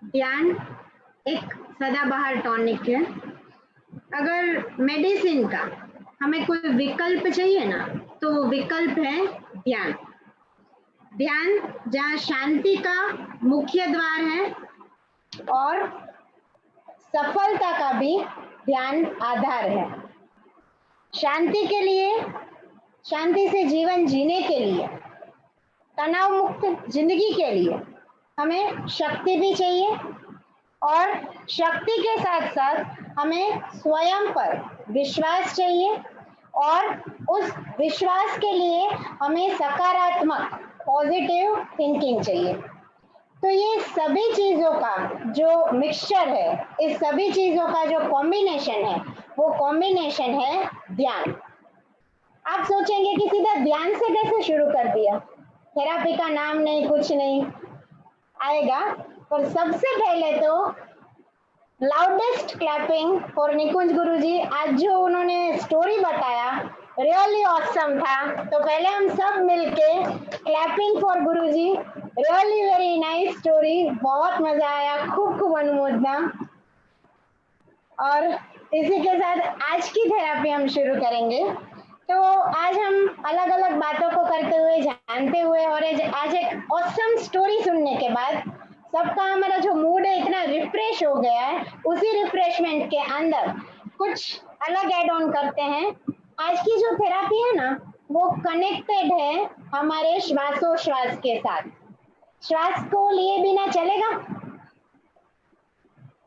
ध्यान एक सदाबहार टॉनिक है। अगर मेडिसिन का हमें कोई विकल्प चाहिए ना, तो वो विकल्प है ध्यान। ध्यान जहाँ शांति का मुख्य द्वार है और सफलता का भी ध्यान आधार है। शांति के लिए, शांति से जीवन जीने के लिए, तनाव मुक्त जिंदगी के लिए हमें शक्ति भी चाहिए और शक्ति के साथ साथ हमें स्वयं पर विश्वास चाहिए और उस विश्वास के लिए हमें सकारात्मक पॉजिटिव थिंकिंग चाहिए। तो ये सभी चीजों का जो मिक्सचर है, इस सभी चीजों का जो कॉम्बिनेशन है, वो कॉम्बिनेशन है ध्यान। आप सोचेंगे कि सीधा ध्यान से कैसे शुरू कर दिया, थेरापी का नाम नहीं, कुछ नहीं आएगा। पर सबसे पहले तो लाउडेस्ट क्लैपिंग फॉर निकुंज गुरुजी। आज जो उन्होंने स्टोरी बताया रियली ऑसम था, तो पहले हम सब मिलके clapping for Guruji. Really very nice story, बहुत मजा आया, खूब खूब अनुमोदना। और इसी के साथ आज की थेरापी हम शुरू करेंगे। तो आज हम अलग अलग बातों को करते हुए, जानते हुए और आज एक ऑसम स्टोरी सुनने के बाद सबका हमारा जो मूड है इतना रिफ्रेश हो गया है, उसी रिफ्रेशमेंट के अंदर कुछ अलग ऐड ऑन करते हैं। आज की जो थेरापी है ना, वो कनेक्टेड है हमारे श्वासोश्वास के साथ। श्वास को लिए बिना चलेगा?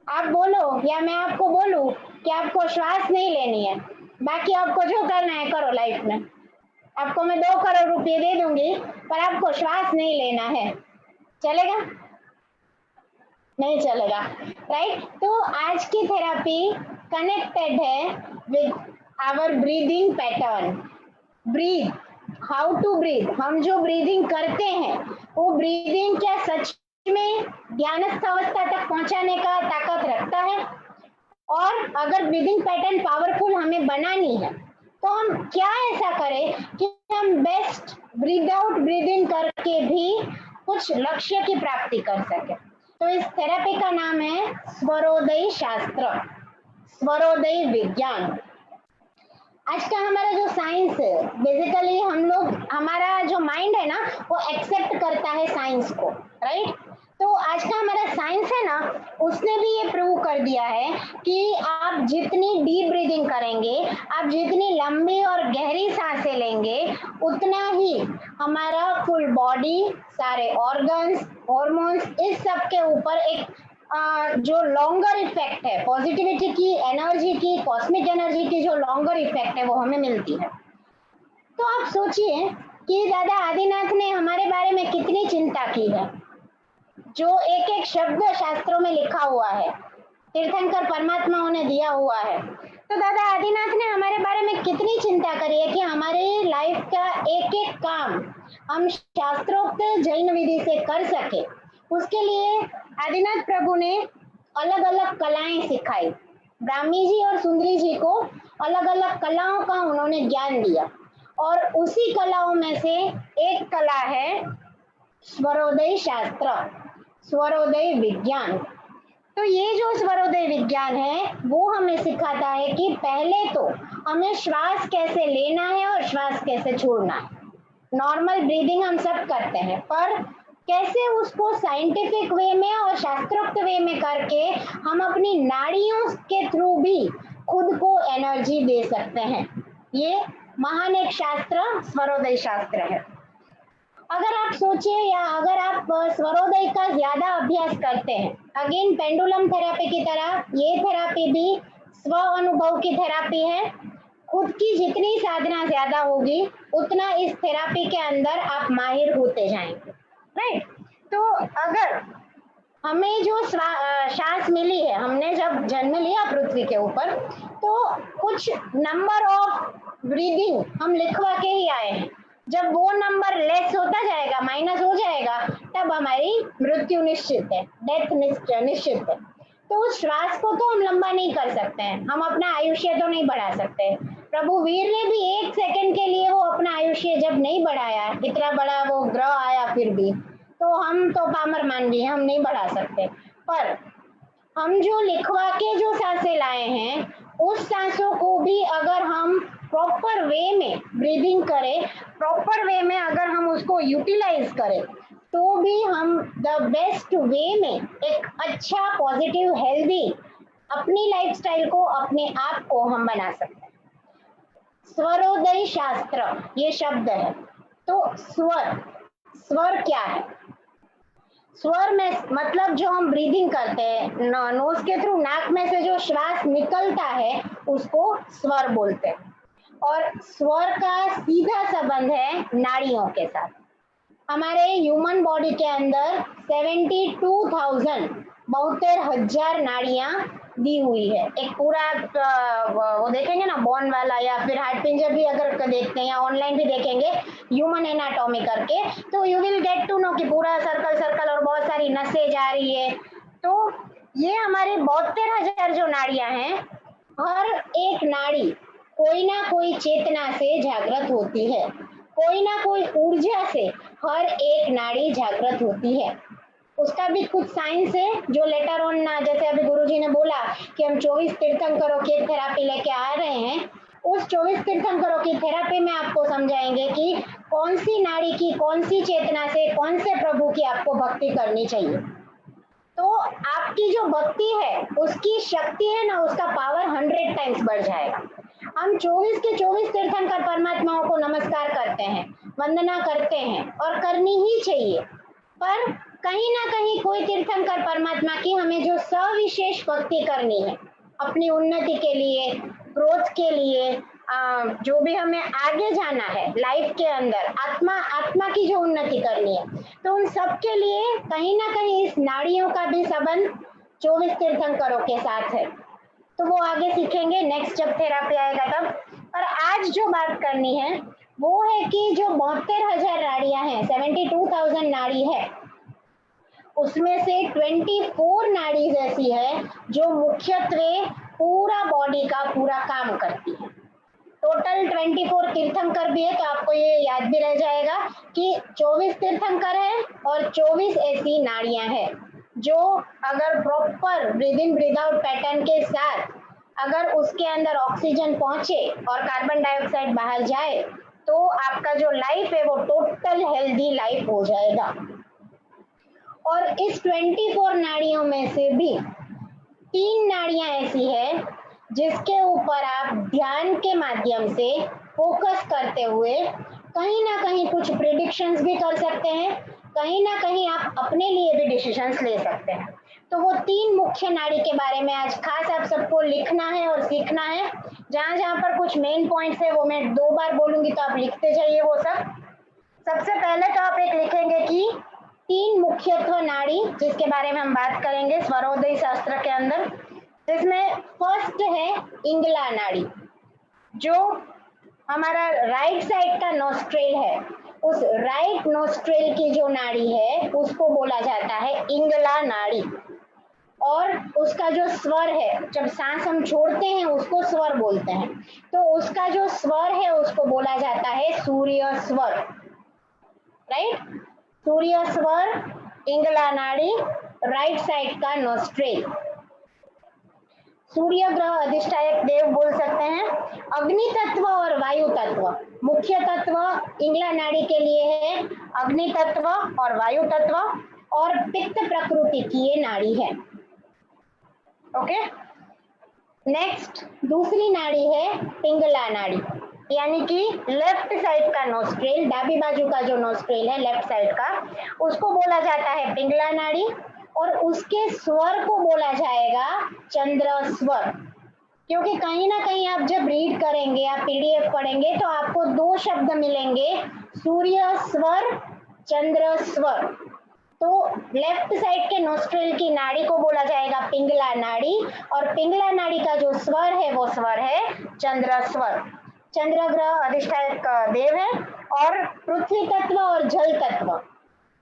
आप बोलो या मैं आपको बोलूं कि आपको श्वास नहीं लेनी है, बाकी आपको जो करना है करो लाइफ में। आपको मैं 2 करोड़ रुपए दे दूंगी, पर आपको श्वास नहीं लेना है, चलेगा? नहीं चलेगा, राइट? तो आज की थेरापी कनेक्टेड है with our breathing pattern. Breathe, how to breathe. हम जो ब्रीदिंग करते हैं वो ब्रीदिंग क्या सच में ध्यानस्थ अवस्था तक पहुंचाने का ताकत रखता है? और अगर ब्रीदिंग पैटर्न पावरफुल हमें बनानी है तो हम क्या ऐसा करें कि हम best breathe out breathe in करके भी कुछ लक्ष्य की प्राप्ति कर सके। तो इस थेरेपी का नाम है स्वरोदय शास्त्र, स्वरोदय विज्ञान। आज का हमारा जो साइंस है, बेसिकली हम लोग, हमारा जो माइंड है ना, वो एक्सेप्ट करता है साइंस को, राइट? तो आज का हमारा साइंस है ना, उसने भी ये प्रूव कर दिया है कि आप जितनी डीप ब्रीदिंग करेंगे, आप जितनी लंबी और गहरी सांसें लेंगे, उतना ही हमारा फुल बॉडी, सारे ऑर्गन्स, हॉर्मोन्स, इस सब के ऊपर एक जो लॉन्गर इफेक्ट है, पॉजिटिविटी की, एनर्जी की, कॉस्मिक एनर्जी की जो लॉन्गर इफेक्ट है वो हमें मिलती है। तो आप सोचिए कि दादा आदिनाथ ने हमारे बारे में कितनी चिंता की है, जो एक एक शब्द शास्त्रों में लिखा हुआ है, तीर्थंकर परमात्माओं ने दिया हुआ है। तो दादा आदिनाथ ने हमारे बारे में कितनी चिंता करी है कि हमारी लाइफ का एक एक काम हम शास्त्रोक्त जैन विधि से कर सके। उसके लिए आदिनाथ प्रभु ने अलग अलग कलाएं सिखाई। ब्राह्मी जी और सुंदरी जी को अलग अलग कलाओं का उन्होंने ज्ञान दिया, और उसी कलाओं में से एक कला है स्वरोदय शास्त्र, स्वरोदय विज्ञान। तो ये जो स्वरोदय विज्ञान है वो हमें सिखाता है कि पहले तो हमें श्वास कैसे लेना है और श्वास कैसे छोड़ना है। नॉर्मल ब्रीदिंग हम सब करते हैं, पर कैसे उसको साइंटिफिक वे में और शास्त्रोक्त वे में करके हम अपनी नाड़ियों के थ्रू भी खुद को एनर्जी दे सकते हैं। ये महान एक शास्त्र स्वरोदय शास्त्र है। अगर आप सोचिए, या अगर आप स्वरोदय का ज्यादा अभ्यास करते हैं, अगेन पेंडुलम थेरेपी की तरह ये थेरेपी भी स्व अनुभव की थेरेपी है। खुद की जितनी साधना ज्यादा होगी, उतना इस थेरेपी के अंदर आप माहिर होते जाएंगे, राइट? तो अगर हमें जो सांस मिली है, हमने जब जन्म लिया पृथ्वी के ऊपर, तो कुछ नंबर ऑफ ब्रीदिंग हम लिखवा के ही आए हैं। जब वो नंबर लेस होता जाएगा, माइनस हो जाएगा, तब हमारी मृत्यु निश्चित है, डेथ निश्चित है। तो उस श्वास को तो हम लंबा नहीं कर सकते हैं, हम अपना आयुष्य तो नहीं बढ़ा सकते। प्रभु वीर ने भी 1 सेकंड के लिए वो अपना आयुष्य जब नहीं बढ़ाया, इतना बड़ा वो ग्रह आया फिर भी, तो हम तो पामर मान लिए, हम नहीं बढ़ा सकते। पर हम जो लिखवा के जो सांसें लाए हैं, उस सांसों को भी अगर हम प्रॉपर वे में ब्रीदिंग करें, प्रॉपर वे में अगर हम उसको यूटिलाइज करें, तो भी हम द बेस्ट वे में एक अच्छा पॉजिटिव हेल्दी अपनी लाइफस्टाइल को, अपने आप को हम बना सकते हैं। स्वरोदय शास्त्र ये शब्द है। तो स्वर, स्वर क्या है? स्वर में मतलब जो हम ब्रीदिंग करते हैं, नोज के थ्रू, नाक में से जो श्वास निकलता है उसको स्वर बोलते हैं। और स्वर का सीधा संबंध है नाड़ियों के साथ। हमारे ह्यूमन बॉडी के अंदर 72,000 72,000 नाड़ियां दी हुई है। एक पूरा वो देखेंगे ना बोन वाला, या फिर हार्ट पिंजर भी अगर देखते हैं, या ऑनलाइन भी देखेंगे ह्यूमन एनाटॉमी करके, तो you will get to know कि पूरा सर्कल सर्कल और बहुत सारी नसें जा रही है। तो ये हमारे 72,000 जो नाड़ियां हैं, हर एक नाड़ी कोई ना कोई चेतना से जागृत होती है, कोई ना कोई ऊर्जा से हर एक नाड़ी जागृत होती है। उसका भी कुछ साइंस है जो लेटर ऑन ना, जैसे अभी गुरुजी ने बोला कि हम 24 तीर्थंकरों की थेरापी लेके आ रहे हैं, उस 24 तीर्थंकरों की थेरेपी में आपको समझाएंगे कि कौन सी नाड़ी की कौन सी चेतना से कौन से प्रभु की आपको भक्ति करनी चाहिए। तो आपकी जो भक्ति है उसकी शक्ति है ना, उसका पावर 100 टाइम्स बढ़ जाएगा। हम 24 के 24 तीर्थंकर परमात्माओं को नमस्कार करते हैं, वंदना करते हैं और करनी ही चाहिए, पर कहीं ना कहीं कोई तीर्थंकर परमात्मा की हमें जो सविशेष भक्ति करनी है अपनी उन्नति के लिए, ग्रोथ के लिए, जो भी हमें आगे जाना है लाइफ के अंदर, आत्मा की जो उन्नति करनी है, तो उन सब के लिए कहीं ना कहीं इस नाड़ियों का भी संबंध 24 तीर्थंकरों के साथ है। तो वो आगे सीखेंगे नेक्स्ट जब थेरापी आएगा तब। और आज जो बात करनी है वो है कि जो 72,000 नाड़ियां हैं, 72,000 नाड़ी है, उसमें से 24 नाड़ी ऐसी है जो मुख्यत्वे पूरा बॉडी का पूरा काम करती है। टोटल 24 तीर्थंकर भी है, तो आपको ये याद भी रह जाएगा कि 24 तीर्थंकर है और 24 ऐसी नाड़ियां हैं जो अगर proper breathe in breathe out pattern के साथ अगर उसके अंदर ऑक्सीजन पहुंचे और कार्बन डाइऑक्साइड बाहर जाए तो आपका जो लाइफ है वो टोटल हेल्दी लाइफ हो जाएगा। और इस 24 नाड़ियों में से भी 3 नाड़ियां ऐसी है जिसके ऊपर आप ध्यान के माध्यम से फोकस करते हुए कहीं ना कहीं कुछ प्रिडिक्शंस भी कर सकते हैं, कहीं ना कहीं आप अपने लिए भी डिसीजंस ले सकते हैं। तो वो 3 मुख्य नाड़ी के बारे में आज खास आप सबको लिखना है और सीखना है। जहां जहां पर कुछ मेन पॉइंट्स है वो मैं 2 बार बोलूंगी तो आप लिखते जाइए वो सब। सबसे पहले तो आप एक लिखेंगे कि 3 मुख्यत्व नाड़ी जिसके बारे में हम बात करेंगे स्वरोदय शास्त्र के अंदर, जिसमें फर्स्ट है इंगला नाड़ी, जो हमारा राइट साइड का नोस्ट्रेल है, उस राइट नोस्ट्रेल की जो नाड़ी है उसको बोला जाता है इंगला नाड़ी। और उसका जो स्वर है, जब सांस हम छोड़ते हैं उसको स्वर बोलते हैं, तो उसका जो स्वर है उसको बोला जाता है सूर्य स्वर, राइट। सूर्य स्वर, इंगला नाड़ी, राइट साइड का नोस्ट्रेल। सूर्य ग्रह अधिष्ठायक देव बोल सकते हैं। अग्नि तत्व और वायु तत्व, मुख्य तत्व इंगला नाड़ी के लिए है अग्नि तत्व और वायु तत्व, और पित्त प्रकृति की ये नाड़ी है। ओके, नेक्स्ट दूसरी नाड़ी है पिंगला नाड़ी, यानी कि लेफ्ट साइड का नोस्ट्रेल, डाबी बाजू का जो नोस्ट्रेल है लेफ्ट साइड का, उसको बोला जाता है पिंगला नाड़ी, और उसके स्वर को बोला जाएगा चंद्र स्वर। क्योंकि कहीं ना कहीं आप जब रीड करेंगे, आप पीडीएफ पढ़ेंगे तो आपको 2 शब्द मिलेंगे, सूर्य स्वर, चंद्र स्वर। तो लेफ्ट साइड के नोस्ट्रेल की नाड़ी को बोला जाएगा पिंगला नाड़ी, और पिंगला नाड़ी का जो स्वर है वो स्वर है चंद्र स्वर। चंद्र ग्रह अधिष्ठायक देव है और पृथ्वी तत्व और जल तत्व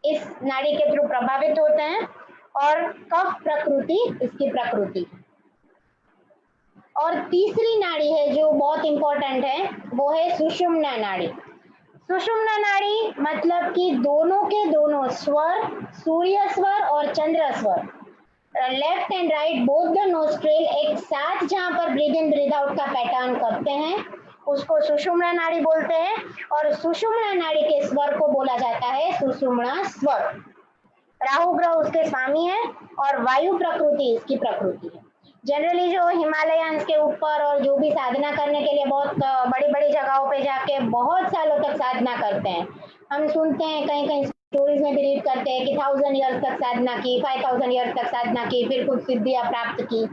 इस नाड़ी के थ्रू प्रभावित होते हैं, और कफ प्रकृति इसकी प्रकृति। और तीसरी नाड़ी है जो बहुत इंपॉर्टेंट है वो है सुषुम्ना नाड़ी। सुषुम्ना नाड़ी मतलब कि दोनों के दोनों स्वर, सूर्य स्वर और चंद्र स्वर, left and right both the nostril एक साथ जहां पर ब्रीद इन ब्रीद आउट का पैटर्न करते हैं उसको सुषुम्ना नाड़ी बोलते हैं, और सुषुम्ना नाड़ी के स्वर को बोला जाता है सुषुम्ना स्वर। राहु ग्रह उसके स्वामी है और वायु प्रकृति इसकी प्रकृति है। जनरली जो हिमालयंस के ऊपर और जो भी साधना करने के लिए बहुत बड़ी बड़ी जगहों पे जाके बहुत सालों तक साधना करते हैं, हम सुनते हैं कहीं कहीं स्टोरीज में भी रीड करते हैं कि 1000 ईयर्स तक साधना की, 5000 ईयर्स तक साधना की, फिर कुछ सिद्धियां प्राप्त की।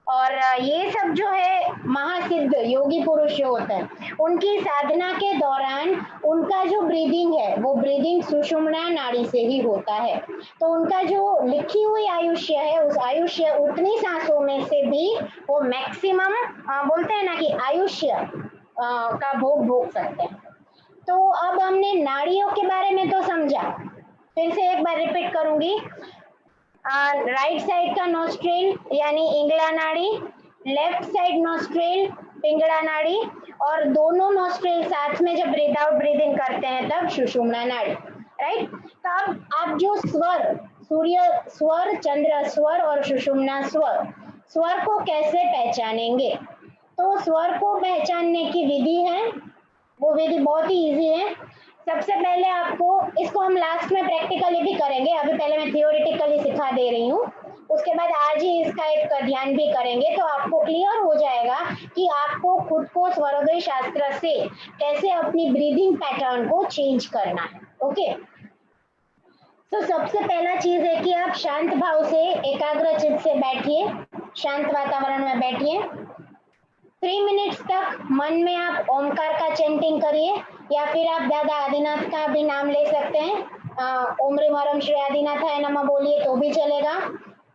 और ये सब जो है महासिद्ध योगी पुरुष जो होते हैं उनकी साधना के दौरान उनका जो ब्रीदिंग है वो ब्रीदिंग सुषुम्ना नाड़ी से ही होता है। तो उनका जो लिखी हुई आयुष्य है उस आयुष्य उतनी सांसों में से भी वो मैक्सिमम बोलते हैं ना कि आयुष्य का भोग भोग सकते हैं। तो अब हमने नाड़ियों के बारे में तो समझा, फिर से एक बार रिपीट करूंगी। राइट साइड का नोस्ट्रेल यानी इंगला नाड़ी, लेफ्ट साइड नोस्ट्रेल पिंगला नाड़ी, और दोनों नोस्ट्रेल साथ में जब ब्रीद आउट ब्रीद इन करते हैं तब सुषुम्ना नाड़ी, राइट। तो अब आप जो स्वर, सूर्य स्वर, चंद्र स्वर और सुषुम्ना स्वर, स्वर को कैसे पहचानेंगे? तो स्वर को पहचानने की विधि है, वो विधि बहुत ही इजी है। सबसे पहले आपको, इसको हम लास्ट में प्रैक्टिकली भी करेंगे, अभी पहले मैं थियोरिटिकली सिखा दे रही हूँ, उसके बाद आज ही इसका एक ध्यान भी करेंगे, तो आपको क्लियर हो जाएगा कि आपको खुद को स्वरोदय शास्त्र से कैसे अपनी ब्रीदिंग पैटर्न को चेंज करना है। ओके, तो सबसे पहला चीज है कि आप शांत भाव से एकाग्र चित्त से बैठिए, शांत वातावरण में बैठिए। 3 मिनट्स तक मन में आप ओमकार का चैंटिंग करिए, या फिर आप दादा आदिनाथ का भी नाम ले सकते हैं। ओम ह्रीम हरम श्री आदिनाथाय नमः बोलिए तो भी चलेगा।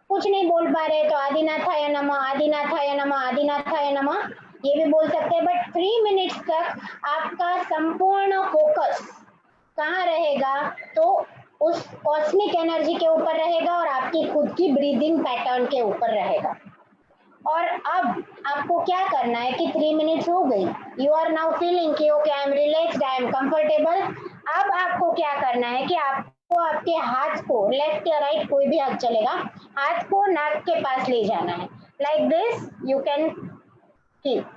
कुछ नहीं बोल पा रहे तो आदिनाथाय नमः, आदिनाथाय नमः, आदिनाथाय नमः ये भी बोल सकते हैं। बट 3 मिनट्स तक आपका संपूर्ण फोकस कहाँ रहेगा, तो उस कॉस्मिक एनर्जी के ऊपर रहेगा और आपकी खुद की ब्रीदिंग पैटर्न के ऊपर रहेगा। और अब आपको क्या करना है कि 3 मिनट्स हो गई, यू आर नाउ फीलिंग कि okay I am relaxed, I am comfortable. अब आपको क्या करना है कि आपको आपके हाथ को, लेफ्ट या राइट कोई भी हाथ चलेगा, हाथ को नाक के पास ले जाना है, like this you can keep.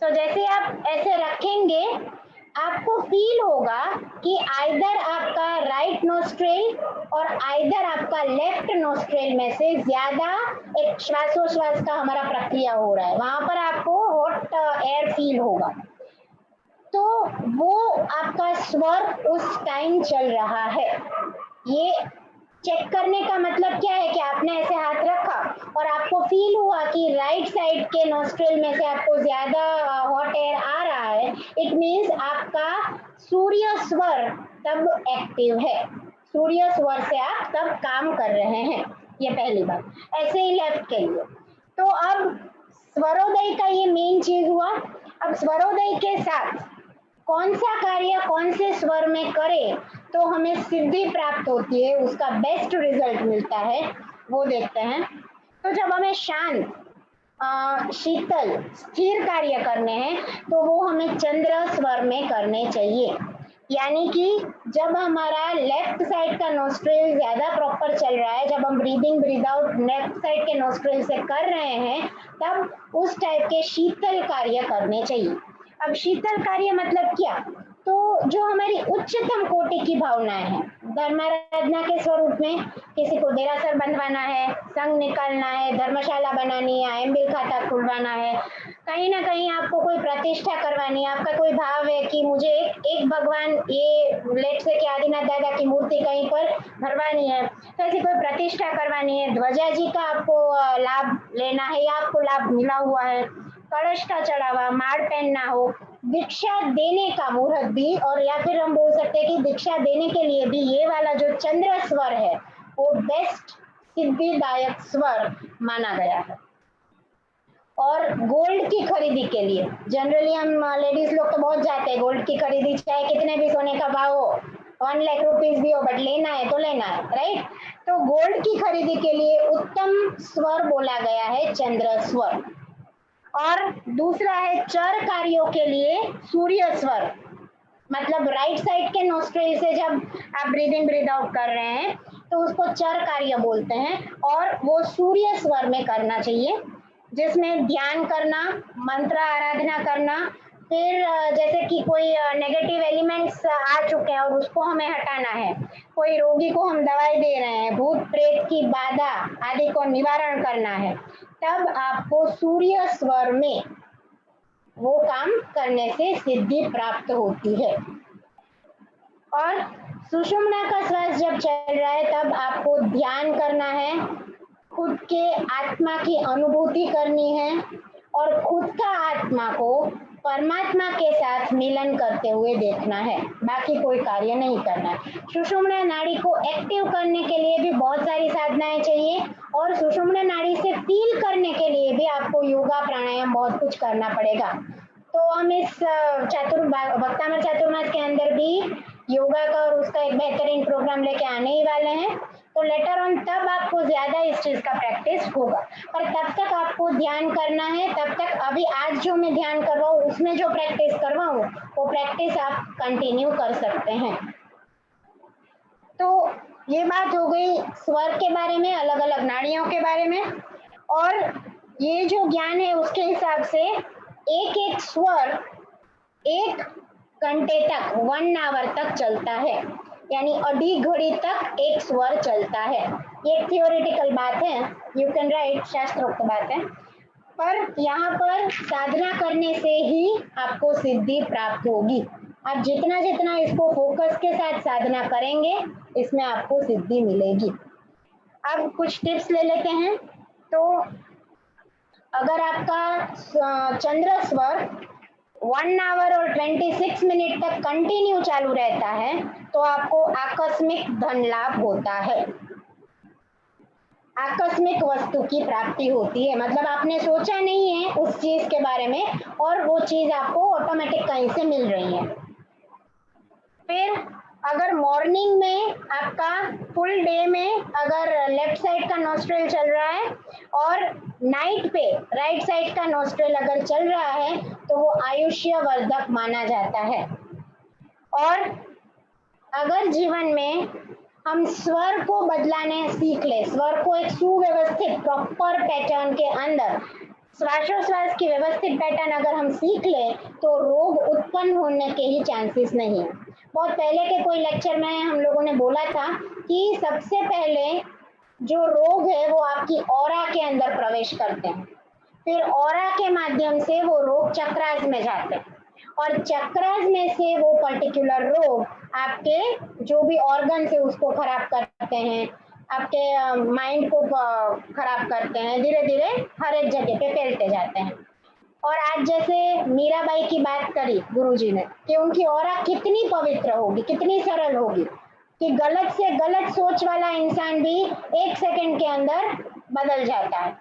तो जैसे आप ऐसे रखेंगे, आपको फील होगा कि आइदर आपका राइट नोस्ट्रिल और आइदर आपका लेफ्ट नोस्ट्रिल में से ज्यादा एक श्वासोश्वास का हमारा प्रक्रिया हो रहा है, वहां पर आपको हॉट एयर फील होगा। तो वो आपका स्वर उस टाइम चल रहा है। ये चेक करने का मतलब क्या है कि आपने ऐसे हाथ रखा और आपको फील हुआ कि राइट साइड के नोस्ट्रिल में से आपको ज्यादा हॉट एयर आ रहा है, इट मीन्स आपका सूर्य स्वर तब एक्टिव है, सूर्य स्वर से आप तब काम कर रहे हैं। ये पहली बात। ऐसे ही लेफ्ट के लिए। तो अब स्वरोदय का ये मेन चीज हुआ। अब स्वरोदय के साथ कौन सा कार्य कौन से स्वर में करें तो हमें सिद्धि प्राप्त होती है, उसका बेस्ट रिजल्ट मिलता है, वो देखते हैं। तो जब हमें शांत, शीतल, स्थिर कार्य करने हैं तो वो हमें चंद्र स्वर में करने चाहिए। यानी कि जब हमारा लेफ्ट साइड का नोस्ट्रिल ज्यादा प्रॉपर चल रहा है, जब हम breathing breathe out left side के नोस्ट्रिल से कर रहे हैं, तब उस टाइप के शीतल कार्य करने चाहिए। अब शीतल कार्य मतलब क्या, तो जो हमारी उच्चतम कोटि की भावनाएं हैं, धर्माराधना के स्वरूप में किसी को देरासर बंधवाना है, संघ निकालना है, धर्मशाला बनानी है, एमबिल खाता खुलवाना है, कहीं ना कहीं आपको कोई प्रतिष्ठा करवानी है, आपका कोई भाव है कि मुझे एक भगवान, ये लेट से कि आदिनाथ दादा की मूर्ति कहीं पर भरवानी है, तो ऐसी कोई प्रतिष्ठा करवानी है, ध्वजा जी का आपको लाभ लेना है या आपको लाभ मिला हुआ है, कलश का चढ़ावा, माड़ पहनना हो, दीक्षा देने का मुहूर्त भी, और या फिर हम बोल सकते हैं कि दीक्षा देने के लिए भी ये वाला जो चंद्र स्वर है वो बेस्ट सिद्धिदायक स्वर माना गया है। और गोल्ड की खरीदी के लिए जनरली हम लेडीज लोग तो बहुत जाते हैं गोल्ड की खरीदी, चाहे कितने भी सोने का भाव हो, 1 लाख रुपीज भी हो, बट लेना है तो लेना है, राइट। तो गोल्ड की खरीदी के लिए उत्तम स्वर बोला गया है चंद्र स्वर। और दूसरा है चर कार्यों के लिए सूर्य स्वर, मतलब राइट साइड के नोस्ट्रिल से जब आप ब्रीदिंग ब्रीद आउट कर रहे हैं तो उसको चर कार्य बोलते हैं, और वो सूर्य स्वर में करना चाहिए, जिसमें ध्यान करना, मंत्र आराधना करना, फिर जैसे कि कोई नेगेटिव एलिमेंट्स आ चुके हैं और उसको हमें हटाना है, कोई रोगी को हम दवाई दे रहे हैं, भूत प्रेत की बाधा आदि को निवारण करना है, तब आपको सूर्य स्वर में वो काम करने से सिद्धि प्राप्त होती है। और सुषुम्ना का श्वास जब चल रहा है तब आपको ध्यान करना है, खुद के आत्मा की अनुभूति करनी है और खुद का आत्मा को परमात्मा के साथ मिलन करते हुए देखना है, बाकी कोई कार्य नहीं करना है। सुषुम्ना नाड़ी को एक्टिव करने के लिए भी बहुत सारी साधनाएं चाहिए, और सुषुम्ना नाड़ी से फील करने के लिए भी आपको योगा प्राणायाम बहुत कुछ करना पड़ेगा। तो हम इस भक्तामर चातुर्मास के अंदर भी योगा का और उसका एक बेहतरीन प्रोग्राम लेके आने ही वाले हैं, तो लेटर ऑन तब आपको ज्यादा इस चीज का प्रैक्टिस होगा, पर तब तक आपको ध्यान करना है। तब तक अभी आज जो मैं ध्यान कर रहा हूँ उसमें जो प्रैक्टिस करवाऊँ वो प्रैक्टिस आप कंटिन्यू कर सकते हैं। तो ये बात हो गई स्वर के बारे में, अलग अलग नाड़ियों के बारे में, और ये जो ज्ञान है उसके हिसाब से एक एक स्वर 1 घंटे तक 1 आवर तक चलता है, यानी आधी घड़ी तक एक स्वर चलता है। ये एक थियोरेटिकल बात है, यू कैन राइट, शास्त्रोक्त बात है, पर यहाँ पर साधना करने से ही आपको सिद्धि प्राप्त होगी। आप जितना जितना इसको फोकस के साथ साधना करेंगे, इसमें आपको सिद्धि मिलेगी। अब कुछ टिप्स ले लेते हैं। तो अगर आपका चंद्र स्वर 1 आवर और 26 मिनट तक कंटिन्यू चालू रहता है, तो आपको आकस्मिक धन लाभ होता है, आकस्मिक वस्तु की प्राप्ति होती है। मतलब आपने सोचा नहीं है उस चीज के बारे में और वो चीज आपको ऑटोमेटिक कहीं से मिल रही है। फिर अगर मॉर्निंग में आपका फुल डे में अगर लेफ्ट साइड का नोस्ट्रिल चल रहा है और नाइट पे राइट साइड का नोस्ट्रिल अगर चल रहा है, तो वो आयुष्य वर्धक माना जाता है। और अगर जीवन में हम स्वर को बदलाने सीख ले, स्वर को एक सुव्यवस्थित प्रॉपर पैटर्न के अंदर श्वासोश्वास की व्यवस्थित पैटर्न अगर हम सीख ले, तो रोग उत्पन्न होने के ही चांसेस नहीं है। बहुत पहले के कोई लेक्चर में हम लोगों ने बोला था कि सबसे पहले जो रोग है वो आपकी ऑरा के अंदर प्रवेश करते हैं, फिर ऑरा के माध्यम से वो रोग चक्रास में जाते हैं, और चक्रास में से वो पर्टिकुलर रोग आपके जो भी ऑर्गन है उसको खराब करते हैं, आपके माइंड को खराब करते हैं, धीरे धीरे हर एक जगह पे फैलते जाते हैं। और आज जैसे मीराबाई की बात करी गुरुजी ने कि उनकी ऑरा कितनी पवित्र होगी, कितनी सरल होगी, कि गलत से गलत सोच वाला इंसान भी 1 सेकंड के अंदर बदल जाता है।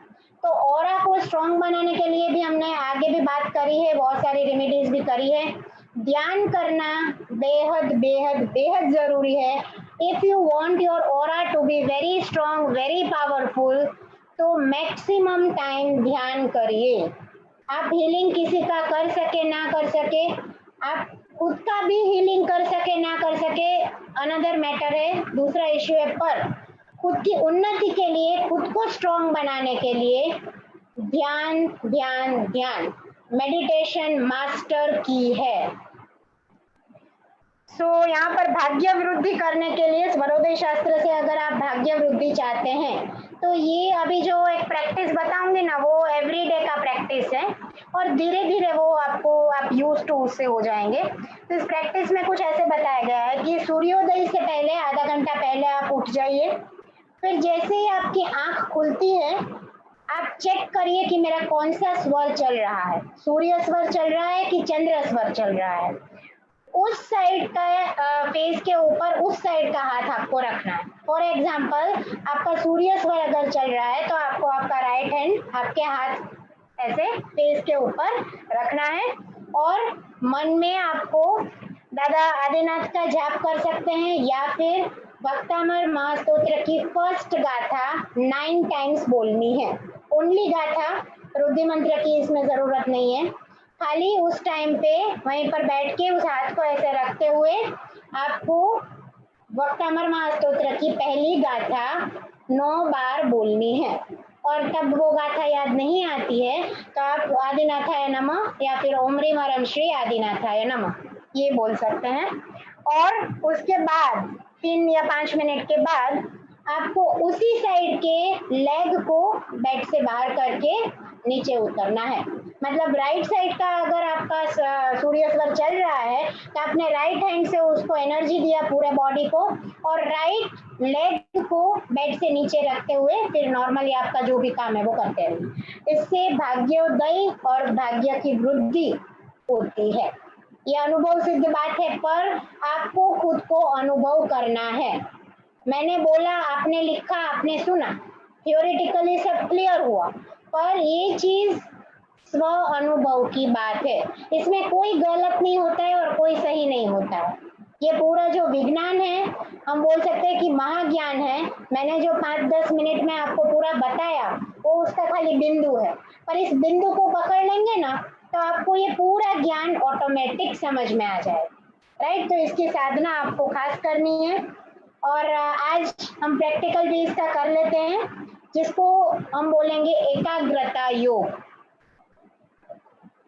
तो ऑरा को स्ट्रॉन्ग बनाने के लिए भी हमने आगे भी बात करी है, बहुत सारी रेमेडीज भी करी है। ध्यान करना बेहद बेहद बेहद जरूरी है। If you want your aura to be very strong, very powerful, तो मैक्सिमम टाइम ध्यान करिए। आप हीलिंग किसी का कर सके ना कर सके, आप खुद का भी हीलिंग कर सके ना कर सके, अनदर मैटर है, दूसरा इश्यू है, पर खुद की उन्नति के लिए, खुद को स्ट्रॉन्ग बनाने के लिए ध्यान ध्यान ध्यान, मेडिटेशन मास्टर की है। यहाँ पर भाग्य वृद्धि करने के लिए स्वरोदय शास्त्र से अगर आप भाग्य वृद्धि चाहते हैं, तो ये अभी जो एक प्रैक्टिस बताऊंगी ना, वो एवरीडे का प्रैक्टिस है और धीरे धीरे वो आप यूज टू उससे हो जाएंगे। तो इस प्रैक्टिस में कुछ ऐसे बताया गया है कि सूर्योदय से पहले आधा घंटा पहले आप उठ जाइए, फिर जैसे ही आपकी आंख खुलती है आप चेक करिए कि मेरा कौन सा स्वर चल रहा है, सूर्य स्वर चल रहा है कि चंद्र स्वर चल रहा है। उस साइड का फेस के ऊपर उस साइड का हाथ आपको रखना है। फॉर एग्जाम्पल आपका सूर्य स्वर अगर चल रहा है तो आपको आपका राइट हैंड आपके हाथ ऐसे फेस के ऊपर रखना है और मन में आपको दादा आदिनाथ का जाप कर सकते हैं या फिर भक्तामर महास्तोत्र की फर्स्ट गाथा 9 टाइम्स बोलनी है। ओनली गाथा, रुद्र मंत्र की इसमें जरूरत नहीं है। खाली उस टाइम पे वहीं पर बैठ के उस हाथ को ऐसे रखते हुए आपको भक्तामर महास्तोत्र की पहली गाथा 9 बार बोलनी है। और तब वो गाथा याद नहीं आती है तो आप आदिनाथाय नमः या फिर ओम ह्रीं ह्रीं श्री आदिनाथाय नमः ये बोल सकते हैं। और उसके बाद 3 या 5 मिनट के बाद आपको उसी साइड के लेग को बेड से बाहर करके नीचे उतरना है। मतलब राइट साइड का अगर आपका सूर्य स्वर चल रहा है तो आपने राइट हैंड से उसको एनर्जी दिया पूरे बॉडी को और राइट लेग को बेड से नीचे रखते हुए फिर नॉर्मली आपका जो भी काम है वो करते रहिए। इससे भाग्योदय और भाग्य की वृद्धि होती है। ये अनुभव सिद्ध बात है, पर आपको खुद को अनुभव करना है। मैंने बोला, आपने लिखा, आपने सुना, थियोरेटिकली सब क्लियर हुआ, पर ये चीज स्व अनुभव की बात है। इसमें कोई गलत नहीं होता है और कोई सही नहीं होता है। ये पूरा जो विज्ञान है, हम बोल सकते हैं कि महाज्ञान है। मैंने जो 5-10 मिनट में आपको पूरा बताया वो उसका खाली बिंदु है, पर इस बिंदु को पकड़ लेंगे ना तो आपको ये पूरा ज्ञान ऑटोमेटिक समझ में आ जाए। राइट, तो इसकी साधना आपको खास करनी है। और आज हम प्रैक्टिकल भी इसका कर लेते हैं, जिसको हम बोलेंगे एकाग्रता योग।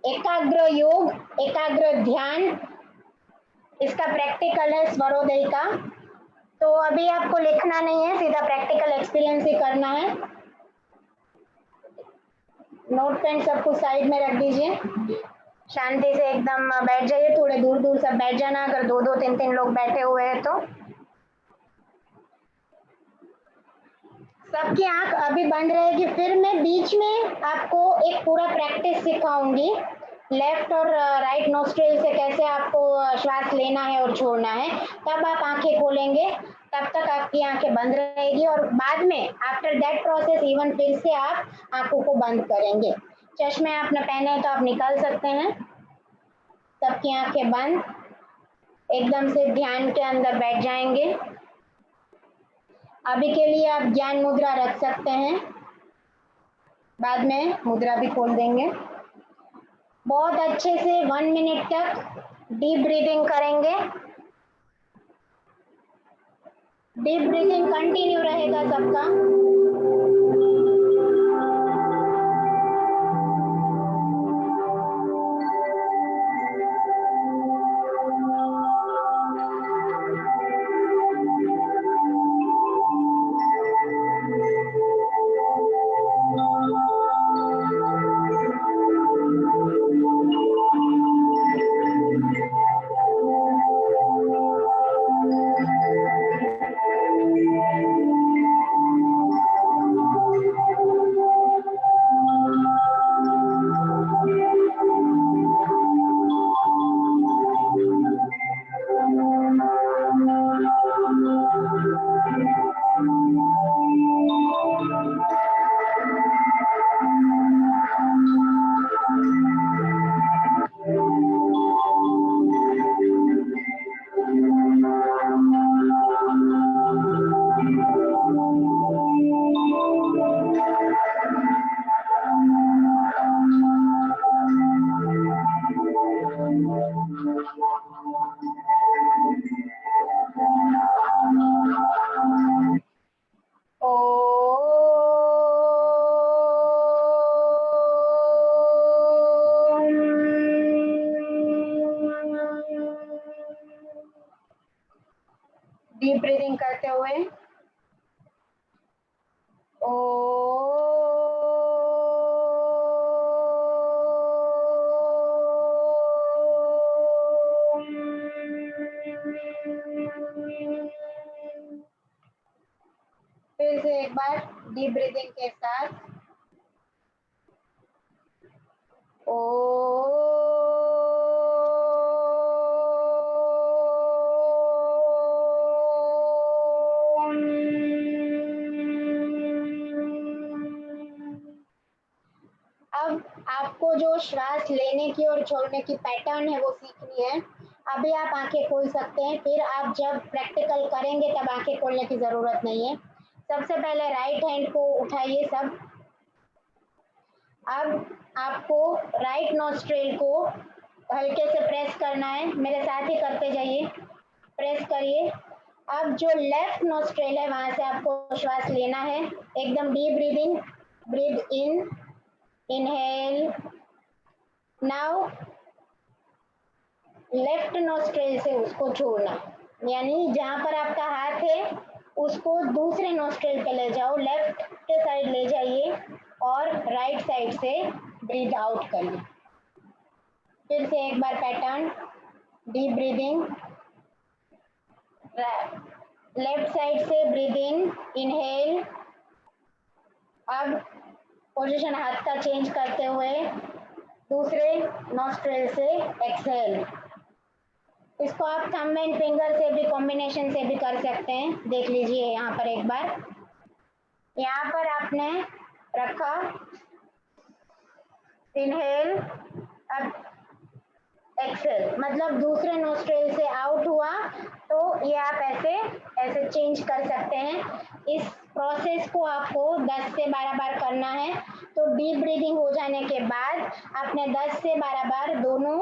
एकाग्र योग, एकाग्र ध्यान, इसका प्रैक्टिकल है स्वरोदय का। तो अभी आपको लिखना नहीं है, सीधा प्रैक्टिकल एक्सपीरियंस ही करना है। नोट पेन सब कुछ साइड में रख दीजिए, शांति से एकदम बैठ जाइए, थोड़े दूर दूर सब बैठ जाना, अगर दो दो तीन तीन लोग बैठे हुए हैं तो। सबकी आंख अभी बंद रहेगी, फिर मैं बीच में आपको एक पूरा प्रैक्टिस सिखाऊंगी, लेफ्ट और राइट नोस्ट्रिल से कैसे आपको श्वास लेना है और छोड़ना है। तब आप आंखें खोलेंगे, तब तक आपकी आंखें बंद रहेगी और बाद में आफ्टर दैट प्रोसेस इवन फिर से आप आंखों को बंद करेंगे। चश्मे आपने पहने हैं तो आप निकाल सकते हैं। सबकी आंखें बंद, एकदम से ध्यान के अंदर बैठ जाएंगे। अभी के लिए आप ज्ञान मुद्रा रख सकते हैं, बाद में मुद्रा भी खोल देंगे। बहुत अच्छे से 1 मिनट तक डीप ब्रीदिंग करेंगे। डीप ब्रीदिंग कंटिन्यू रहेगा सबका। डीप ब्रीदिंग करते हुए फिर से एक बार डीप ब्रीदिंग के साथ अब आपको जो श्वास लेने की और छोड़ने की पैटर्न है वो सीखनी है। अभी आप आंखें खोल सकते हैं, फिर आप जब प्रैक्टिकल करेंगे तब आंखें खोलने की जरूरत नहीं है। सबसे पहले राइट हैंड को उठाइए सब। अब आपको राइट नोस्ट्रिल को हल्के से प्रेस करना है, मेरे साथ ही करते जाइए, प्रेस करिए। अब जो लेफ्ट नोस्ट्रिल है वहां से आपको श्वास लेना है, एकदम deep breathing, breathe in, inhale. Now left nostril से उसको छोड़ना, यानी जहां पर आपका हाथ है उसको दूसरे नोस्ट्रिल पे ले जाओ, लेफ्ट के साइड ले जाइए और राइट साइड से ब्रीथ आउट करिए। फिर से एक बार pattern, deep breathing, left side से ब्रीथ इन, इनहेल। अब पोजीशन हाथ का चेंज करते हुए दूसरे नोस्ट्रिल से एक्सहेल। इसको आप थंब एंड फिंगर से भी कॉम्बिनेशन से भी कर सकते हैं। देख लीजिए यहाँ पर एक बार, यहाँ पर आपने रखा इनहेल, अब एक्सेल, मतलब दूसरे नोस्ट्रिल से आउट हुआ तो ये आप ऐसे ऐसे चेंज कर सकते हैं। इस प्रोसेस को आपको 10 से 12 बार करना है। तो डीप ब्रीदिंग हो जाने के बाद आपने 10 से 12 बार दोनों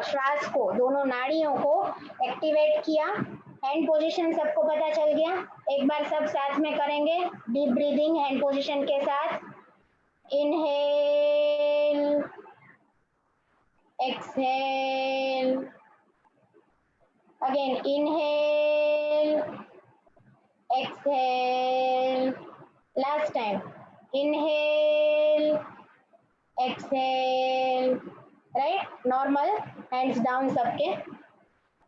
श्वास को, दोनों नाड़ियों को एक्टिवेट किया। हैंड पोजीशन सबको पता चल गया, एक बार सब साथ में करेंगे। डीप ब्रीदिंग हैंड पोजीशन के साथ, inhale, exhale, again inhale, exhale, last time inhale, exhale, right? normal hands down सबके।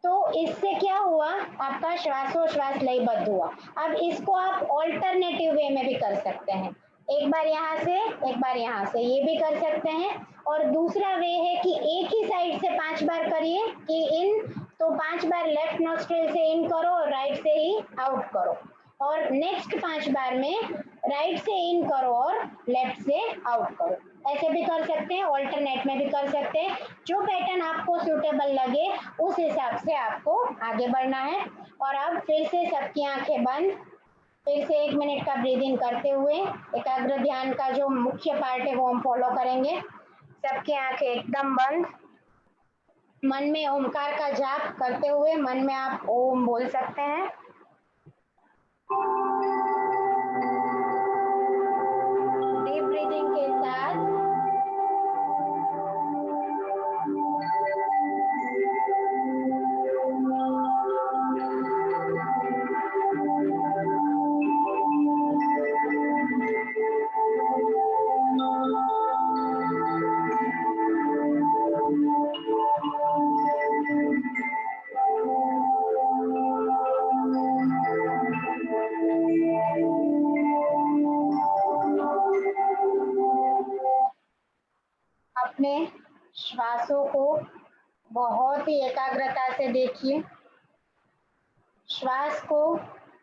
तो इससे क्या हुआ, आपका श्वासोश्वास लयबद्ध हुआ। अब इसको आप ऑल्टरनेटिव वे में भी कर सकते हैं, एक बार यहाँ से एक बार यहाँ से, ये भी कर सकते हैं। और दूसरा वे है कि एक ही साइड से 5 बार करिए कि इन, तो 5 बार लेफ्ट नोस्ट्रिल से इन करो और राइट से ही आउट करो, और नेक्स्ट 5 बार में राइट से इन करो और लेफ्ट से आउट करो। ऐसे भी कर सकते हैं, ऑल्टरनेट में भी कर सकते हैं। जो पैटर्न आपको सूटेबल लगे उस हिसाब से आपको आगे बढ़ना है। और अब फिर से सबकी आंखें बंद, फिर से 1 मिनट का ब्रीदिंग करते हुए एकाग्र ध्यान का जो मुख्य पार्ट है वो हम फॉलो करेंगे। सबकी आंखें एकदम बंद, मन में ओमकार का जाप करते हुए मन में आप ओम बोल सकते हैं। डीप ब्रीदिंग के साथ अपने श्वासों को बहुत ही एकाग्रता से देखिए। श्वास को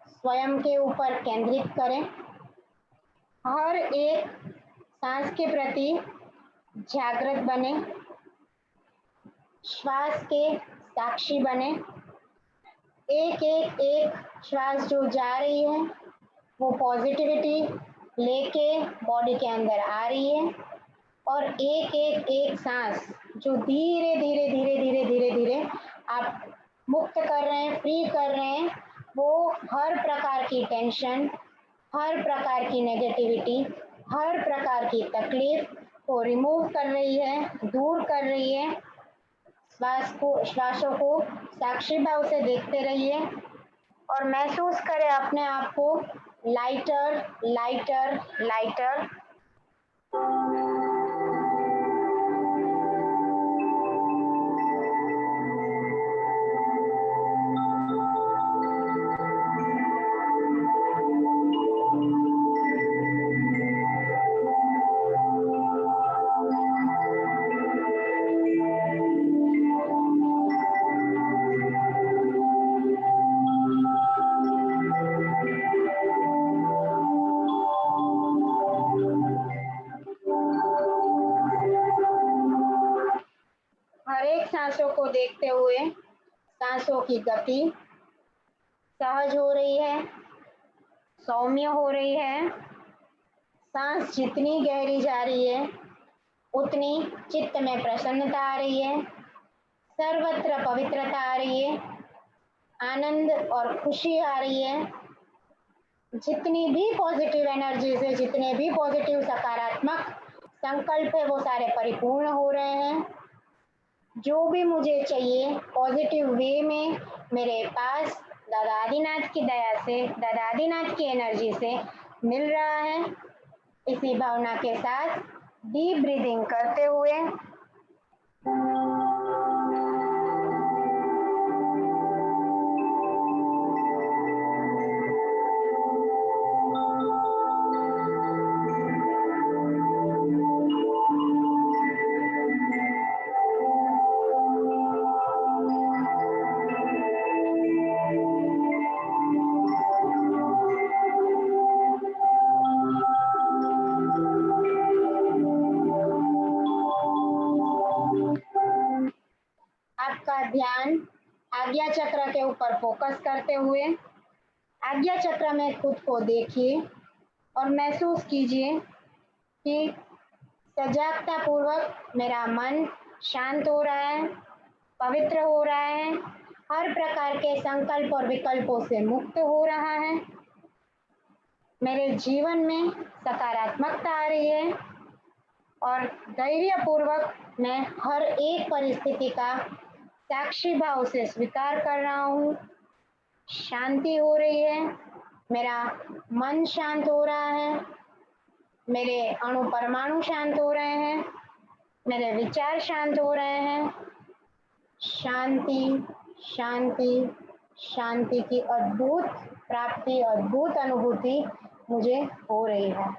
स्वयं के ऊपर केंद्रित करें, हर एक सांस के प्रति जागृत बने, श्वास के साक्षी बने। एक श्वास जो जा रही है वो पॉजिटिविटी लेके बॉडी के अंदर आ रही है, और एक सांस जो धीरे धीरे धीरे धीरे धीरे धीरे आप मुक्त कर रहे हैं, फ्री कर रहे हैं, वो हर प्रकार की टेंशन, हर प्रकार की नेगेटिविटी, हर प्रकार की तकलीफ को रिमूव कर रही है, दूर कर रही है। श्वासों को साक्षी भाव से देखते रहिए और महसूस करें अपने आप को लाइटर लाइटर लाइटर। सांसों को देखते हुए सांसों की गति सहज हो रही है, सौम्य हो रही है। सांस जितनी गहरी जा रही है उतनी चित्त में प्रसन्नता आ रही है, सर्वत्र पवित्रता आ रही है, आनंद और खुशी आ रही है। जितनी भी पॉजिटिव एनर्जी से, जितने भी पॉजिटिव सकारात्मक संकल्प है वो सारे परिपूर्ण हो रहे हैं। जो भी मुझे चाहिए पॉजिटिव वे में मेरे पास दादा आदिनाथ की दया से, दादा आदिनाथ की एनर्जी से मिल रहा है। इसी भावना के साथ डीप ब्रीदिंग करते हुए ध्यान आज्ञा चक्र के ऊपर फोकस करते हुए आज्ञा चक्र में खुद को देखिए और महसूस कीजिए कि सजागता पूर्वक मेरा मन शांत हो रहा है, पवित्र हो रहा है, हर प्रकार के संकल्प और विकल्पों से मुक्त हो रहा है। मेरे जीवन में सकारात्मकता आ रही है और धैर्य पूर्वक मैं हर एक परिस्थिति का साक्षी भाव से स्वीकार कर रहा हूँ। शांति हो रही है, मेरा मन शांत हो रहा है, मेरे अणु परमाणु शांत हो रहे हैं, मेरे विचार शांत हो रहे हैं। शांति शांति शांति की अद्भुत प्राप्ति, अद्भुत अनुभूति मुझे हो रही है।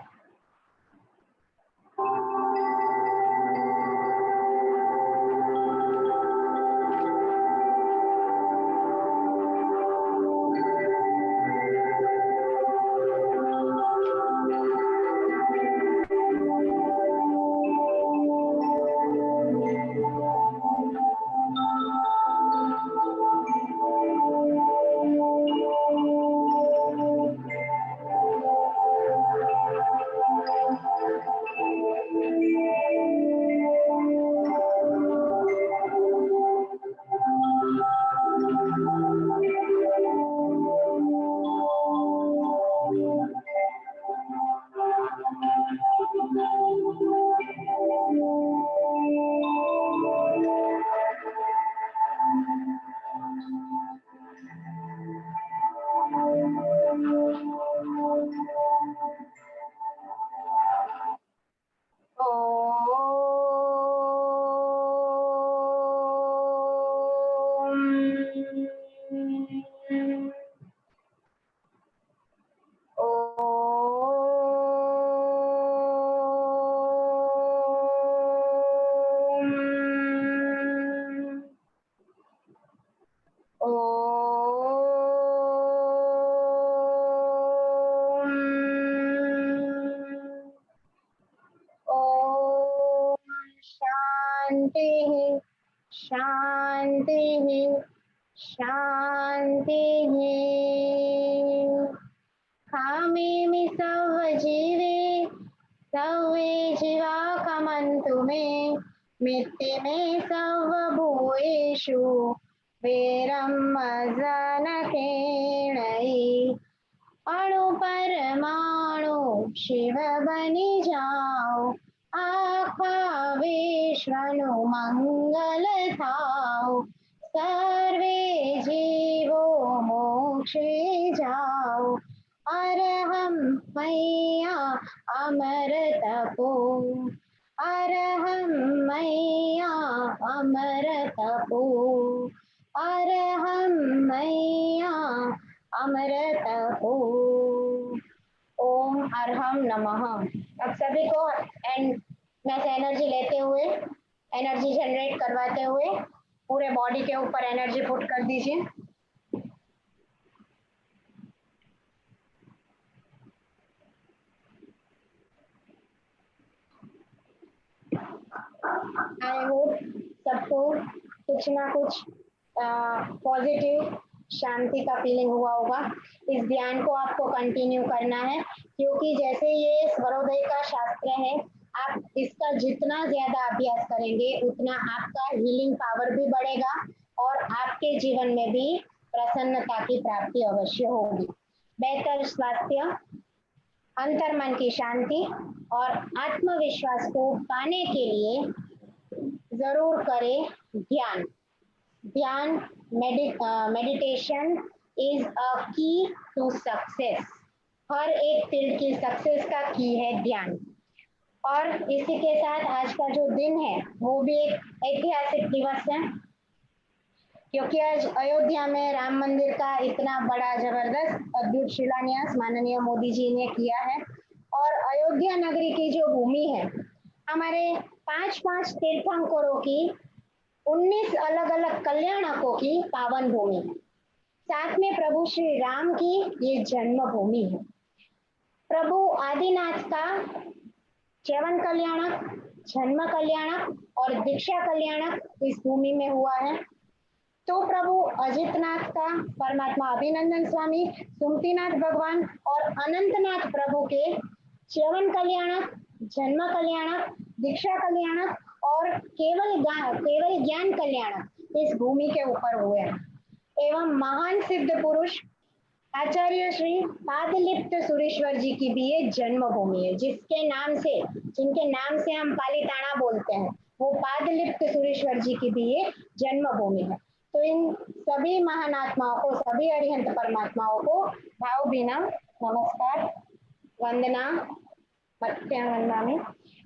शांति शांति शांति खामेमि सर्वजीवे सर्वे जीवा कमन्तु मे मित्ति मे सर्वभूतेषु वेरं जनकेणै अणु परमाणु शिव बनी जाओ आखा विश्वनु मंगल थाओ सर्वे जीवो मोक्षे जाओ अरहम मैया अमर तपो अरहम मैया अमर तपो अरहम मैया अमृत हो। ओम अर्हम नमः। अब सभी को एंड में से एनर्जी लेते हुए, एनर्जी जनरेट करवाते हुए पूरे बॉडी के ऊपर एनर्जी पुट कर दीजिए। आई होप सबको कुछ ना कुछ पॉजिटिव शांति का फीलिंग हुआ होगा। इस ध्यान को आपको कंटिन्यू करना है क्योंकि जैसे ये स्वरोदय का शास्त्र है, आप इसका जितना ज्यादा अभ्यास करेंगे उतना आपका हीलिंग पावर भी बढ़ेगा और आपके जीवन में भी प्रसन्नता की प्राप्ति अवश्य होगी। बेहतर स्वास्थ्य, अंतर्मन की शांति और आत्मविश्वास को पाने के लिए जरूर करें ध्यान। ध्यान मेडिटेशन इज अ की टू सक्सेस। हर एक फील्ड की सक्सेस का की है ध्यान। और इसी के साथ आज का जो दिन है वो भी एक ऐतिहासिक दिवस है क्योंकि आज अयोध्या में राम मंदिर का इतना बड़ा जबरदस्त अद्भुत शिलान्यास माननीय मोदी जी ने किया है। और अयोध्या नगरी की जो भूमि है, हमारे 5-5 तीर्थंकरों की 19 अलग अलग कल्याणकों की पावन भूमि है। साथ में प्रभु श्री राम की ये जन्मभूमि है। प्रभु आदिनाथ का च्यवन कल्याणक, जन्म कल्याणक और दीक्षा कल्याणक इस भूमि में हुआ है। तो प्रभु अजितनाथ का परमात्मा अभिनंदन स्वामी, सुमतिनाथ भगवान और अनंतनाथ प्रभु के च्यवन कल्याणक, जन्म कल्याणक, दीक्षा कल्याणक और केवल ज्ञान कल्याणक इस भूमि के ऊपर हुए हैं। एवं महान सिद्ध पुरुष आचार्य श्री पादलिप्त सुरेश्वर जी की भी ये जन्मभूमि है, जिनके नाम से हम पालीताना बोलते हैं। वो पादलिप्त सुरेश्वर जी की भी ये जन्मभूमि है। तो इन सभी महान आत्माओं को, सभी अरिहंत परमात्माओं को भावभीना नमस्कार, वंदना, वंदनामि।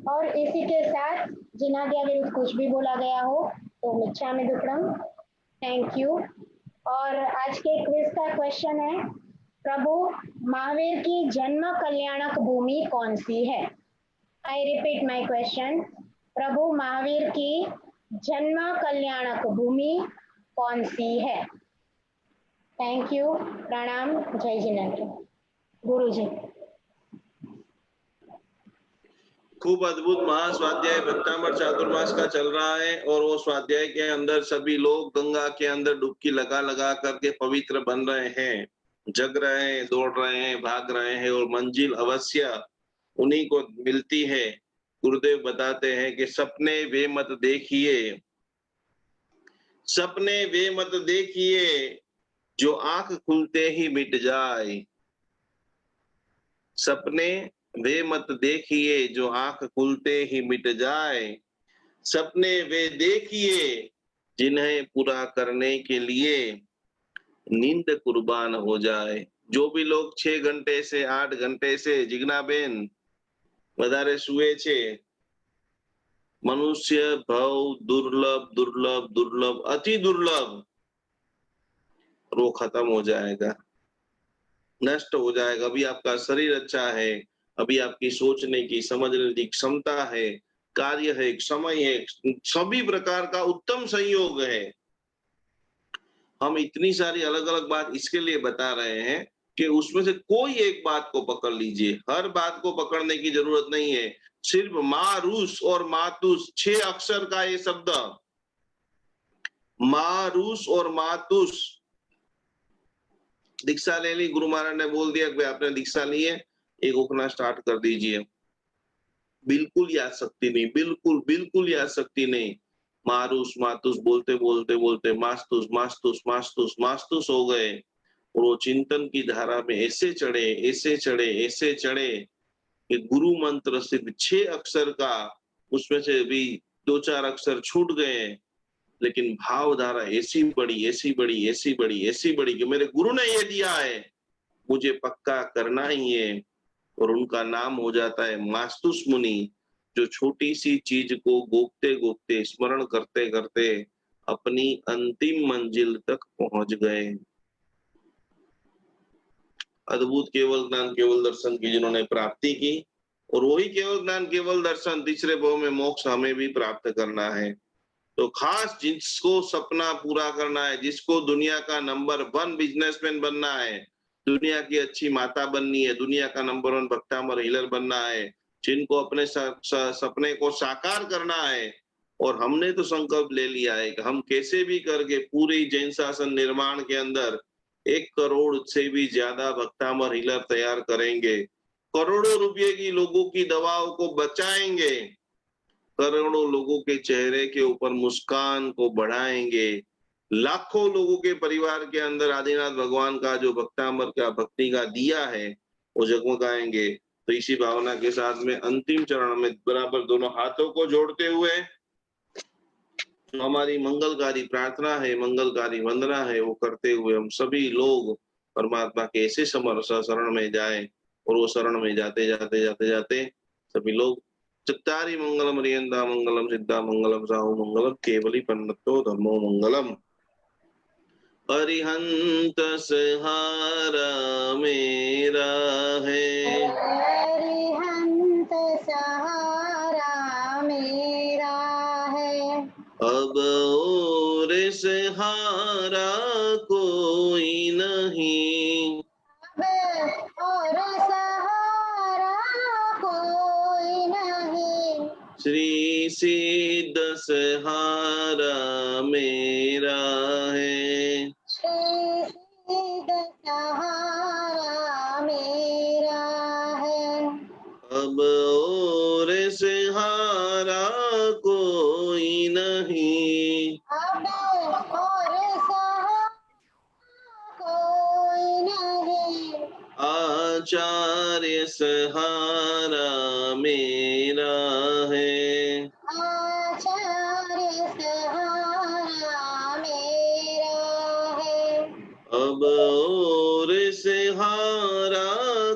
और इसी के साथ जिन्हा के विरुद्ध कुछ भी बोला गया हो तो मिच्छामि दुक्कडम। Thank you. और आज के क्विज का क्वेश्चन है, प्रभु महावीर की जन्म कल्याणक भूमि कौन सी है? आई रिपीट माय क्वेश्चन, प्रभु महावीर की जन्म कल्याणक भूमि कौन सी है? थैंक यू, प्रणाम, जय जिनेन्द्र। गुरु जी। खूब अद्भुत महास्वाध्याय भक्तामृत चातुर्मास का चल रहा है और वो स्वाध्याय के अंदर सभी लोग गंगा के अंदर डुबकी लगा लगा करके पवित्र बन रहे हैं, जग रहे हैं, दौड़ रहे हैं, भाग रहे हैं और मंजिल अवश्य उन्हीं को मिलती है। गुरुदेव बताते हैं कि सपने वे मत देखिए, सपने वे मत देखिए जो आंख खुलते ही मिट जाए, सपने वे मत देखिए जो आंख खुलते ही मिट जाए, सपने वे देखिए जिन्हें पूरा करने के लिए नींद कुर्बान हो जाए। जो भी लोग 6 घंटे से 8 घंटे से जिग्नाबेन વધારે સુએ છે, मनुष्य भव दुर्लभ दुर्लभ दुर्लभ अति दुर्लभ, और वो खत्म हो जाएगा, नष्ट हो जाएगा। अभी आपका शरीर अच्छा है, अभी आपकी सोचने की समझने की क्षमता है, कार्य है, समय है, सभी प्रकार का उत्तम संयोग है। हम इतनी सारी अलग अलग बात इसके लिए बता रहे हैं कि उसमें से कोई एक बात को पकड़ लीजिए, हर बात को पकड़ने की जरूरत नहीं है। सिर्फ मारूस और मातुस 6 अक्षर का ये शब्द, मारूस और मातुस, दीक्षा ले ली, गुरु महाराज ने बोल दिया कि आपने दीक्षा ली है, एक उठना स्टार्ट कर दीजिए। बिल्कुल याद शक्ति नहीं, बिल्कुल बिल्कुल याद शक्ति नहीं। मारूस मातुस बोलते बोलते बोलते मास्तुस मास्तुस मास्तुस मास्तुस हो गए और वो चिंतन की धारा में ऐसे चढ़े ऐसे चढ़े ऐसे चढ़े कि गुरु मंत्र सिर्फ 6 अक्षर का, उसमें से भी 2-4 अक्षर छूट गए, लेकिन भावधारा ऐसी बड़ी ऐसी बड़ी ऐसी बड़ी ऐसी बड़ी कि मेरे गुरु ने ये दिया है, मुझे पक्का करना ही है। और उनका नाम हो जाता है मास्तुस मुनि, जो छोटी सी चीज को गोपते गोपते स्मरण करते करते अपनी अंतिम मंजिल तक पहुंच गए। अद्भुत केवल ज्ञान केवल दर्शन की जिन्होंने प्राप्ति की, और वही केवल ज्ञान केवल दर्शन तीसरे भाव में मोक्ष हमें भी प्राप्त करना है। तो खास जिसको सपना पूरा करना है, जिसको दुनिया का नंबर 1 बिजनेसमैन बनना है, दुनिया की अच्छी माता बननी है, दुनिया का नंबर 1 भक्तामर हीलर बनना है, जिनको अपने सपने को साकार करना है, और हमने तो संकल्प ले लिया है कि हम कैसे भी करके पूरी जैन शासन निर्माण के अंदर 1 करोड़ से भी ज्यादा भक्तामर हीलर तैयार करेंगे, करोड़ों रुपए की लोगों की दवाओं को बचाएंगे, करोड़ों लोगों के चेहरे के ऊपर मुस्कान को बढ़ाएंगे, लाखों लोगों के परिवार के अंदर आदिनाथ भगवान का जो भक्तामर का भक्ति का दिया है वो जगमगाएंगे। तो इसी भावना के साथ में अंतिम चरण में बराबर दोनों हाथों को जोड़ते हुए जो हमारी मंगलकारी प्रार्थना है, मंगलकारी वंदना है, वो करते हुए हम सभी लोग परमात्मा के ऐसे शरण में जाएं, और वो शरण में जाते जाते जाते जाते सभी लोग चत्तारि मंगलम रियंदा मंगलम सिद्धा मंगलम साहु मंगलम केवली पन्नतो धर्मो मंगलम। अरिहंत सहारा मेरा है, अरिहंत सहारा मेरा है, अब और सहारा कोई नहीं, अब और सहारा कोई नहीं, श्री सिद्ध सहारा मेरा है, श्री सिद्ध सहारा मेरा है, अब और सहारा कोई नहीं, अब और सहारा कोई नहीं, आचार्य सहारा मेरा है, आचार्य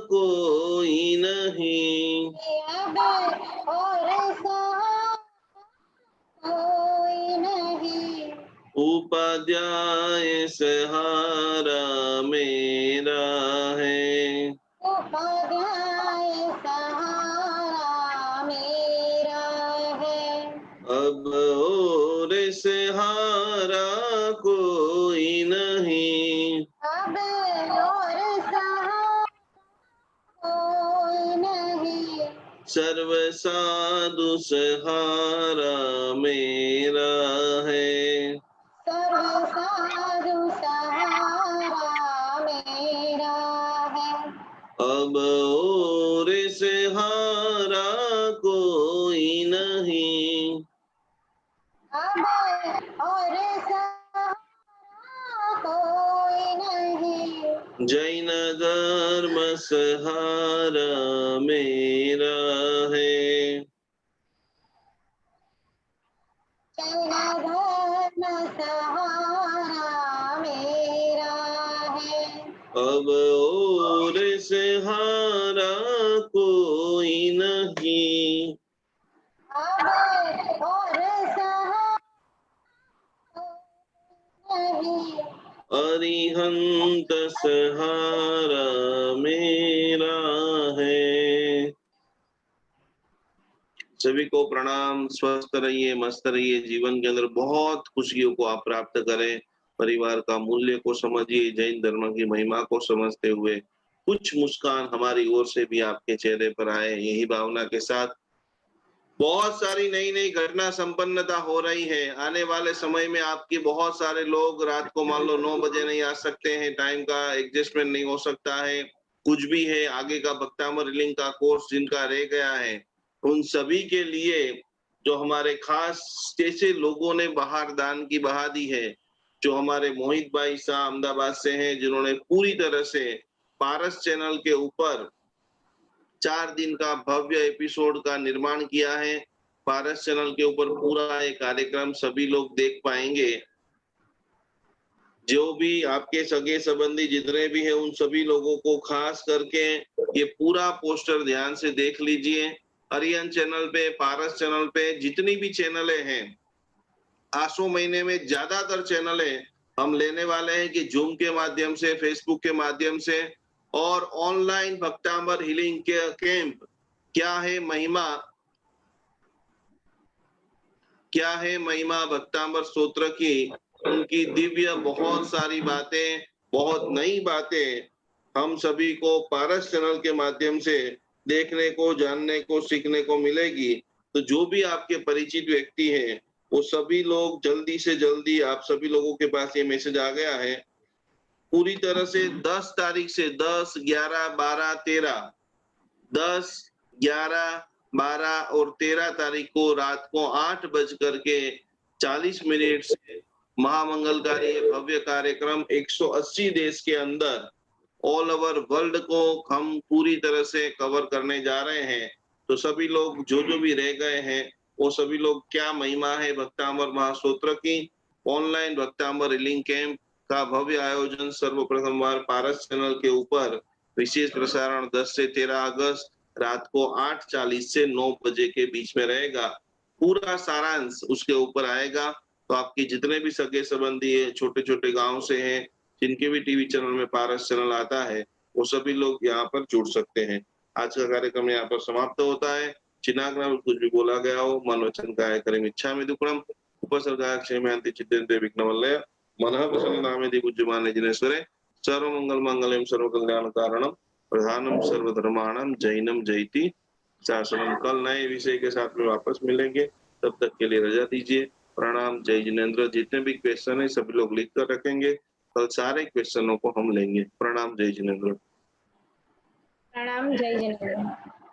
कोई नहीं, अब और सहारा कोई नहीं, उपाध्याय सहारा मेरा है। उपाध्याय सहारा मेरा है। अब और सहारा कोई नहीं, अब और सहारा कोई नहीं, सर्व साधु सहारा मेरा है। सर्व साधु सहारा मेरा है। अब और सहारा कोई नहीं, अब और सहारा कोई नहीं, जैन धर्म सहारा मेरा है। जैन धर्म सहारा मेरा है। अब और सहारा कोई नहीं, अब और सहारा नहीं, अरिहंत सहारा मेरा है। सभी को प्रणाम। स्वस्थ रहिए, मस्त रहिए, जीवन के अंदर बहुत खुशियों को आप प्राप्त करें। परिवार का मूल्य को समझिए, जैन धर्म की महिमा को समझते हुए कुछ मुस्कान हमारी ओर से भी आपके चेहरे पर आए, यही भावना के साथ बहुत सारी नई नई घटना संपन्नता हो रही है। आने वाले समय में आपके बहुत सारे लोग रात को मान लो 9 बजे नहीं आ सकते हैं, टाइम का एडजस्टमेंट नहीं हो सकता है, कुछ भी है, आगे का भक्तामर रिलिंग का कोर्स जिनका रह गया है, उन सभी के लिए जो हमारे खास जैसे लोगों ने बाहर दान की बहा दी है, जो हमारे मोहित भाई साहब अहमदाबाद से हैं, जिन्होंने पूरी तरह से पारस चैनल के ऊपर 4 दिन का भव्य एपिसोड का निर्माण किया है। पारस चैनल के ऊपर पूरा एक कार्यक्रम सभी लोग देख पाएंगे। जो भी आपके सगे संबंधी जितने भी हैं, उन सभी लोगों को खास करके ये पूरा पोस्टर ध्यान से देख लीजिए। अरियन चैनल पे, पारस चैनल पे, जितनी भी चैनलें हैं, आसो महीने में ज्यादातर चैनलें हम लेने वाले हैं कि जूम के माध्यम से, फेसबुक के माध्यम से और ऑनलाइन भक्तामर हीलिंग के कैंप क्या है महिमा, क्या है महिमा भक्तामर स्तोत्र की, उनकी दिव्य बहुत सारी बातें, बहुत नई बातें हम सभी को पारस चैनल के माध्यम से देखने को, जानने को, सीखने को मिलेगी। तो जो भी आपके परिचित व्यक्ति हैं, वो सभी लोग जल्दी से जल्दी, आप सभी लोगों के पास ये मैसेज आ गया है, पूरी तरह से 10 तारीख से 10, 11, 12, 13, 10, 11, 12 और 13 तारीख को रात को 8:40 से महामंगलकारी ये भव्य कार्यक्रम 180 देश के अंदर ऑल ओवर वर्ल्ड को हम पूरी तरह से कवर करने जा रहे हैं। तो सभी लोग जो जो भी रह गए हैं, वो सभी लोग क्या महिमा है भक्तामर महास्तोत्र की, ऑनलाइन भक्तामर हीलिंग कैंप का भव्य आयोजन सर्वप्रथम बार पारस चैनल के ऊपर, विशेष प्रसारण 10 से 13 अगस्त रात को 8:40 से 9 बजे के बीच में रहेगा। पूरा सारांश उसके ऊपर आएगा। तो आपके जितने भी सगे संबंधी है, छोटे छोटे गांव से हैं, जिनके भी टीवी चैनल में पारस चैनल आता है, वो सभी लोग यहाँ पर जुड़ सकते हैं। आज का कार्यक्रम यहाँ पर समाप्त होता है। चिनाग्न में कुछ भी बोला गया हो, मन वचन काय करें इच्छा में दुक्कड़म उपसर्गा क्षेमयांति चित्तेन्द्रिय विघ्नवल्लय मनः प्रसन्नतामेति पूज्यमाने जिनेश्वरे सर्वमंगल मंगलम सर्वकल्याण कारणम प्रधानम सर्वधर्माणाम जैनम जयति शासनम। कल नए विषय के साथ में वापस मिलेंगे, तब तक के लिए रजा दीजिए। प्रणाम, जय जिनेन्द्र। जितने भी क्वेश्चन है सभी लोग लिख कर रखेंगे, कल सारे क्वेश्चनों को हम लेंगे। प्रणाम, जय जिनेन्द्र। प्रणाम, जय जिनेन्द्र।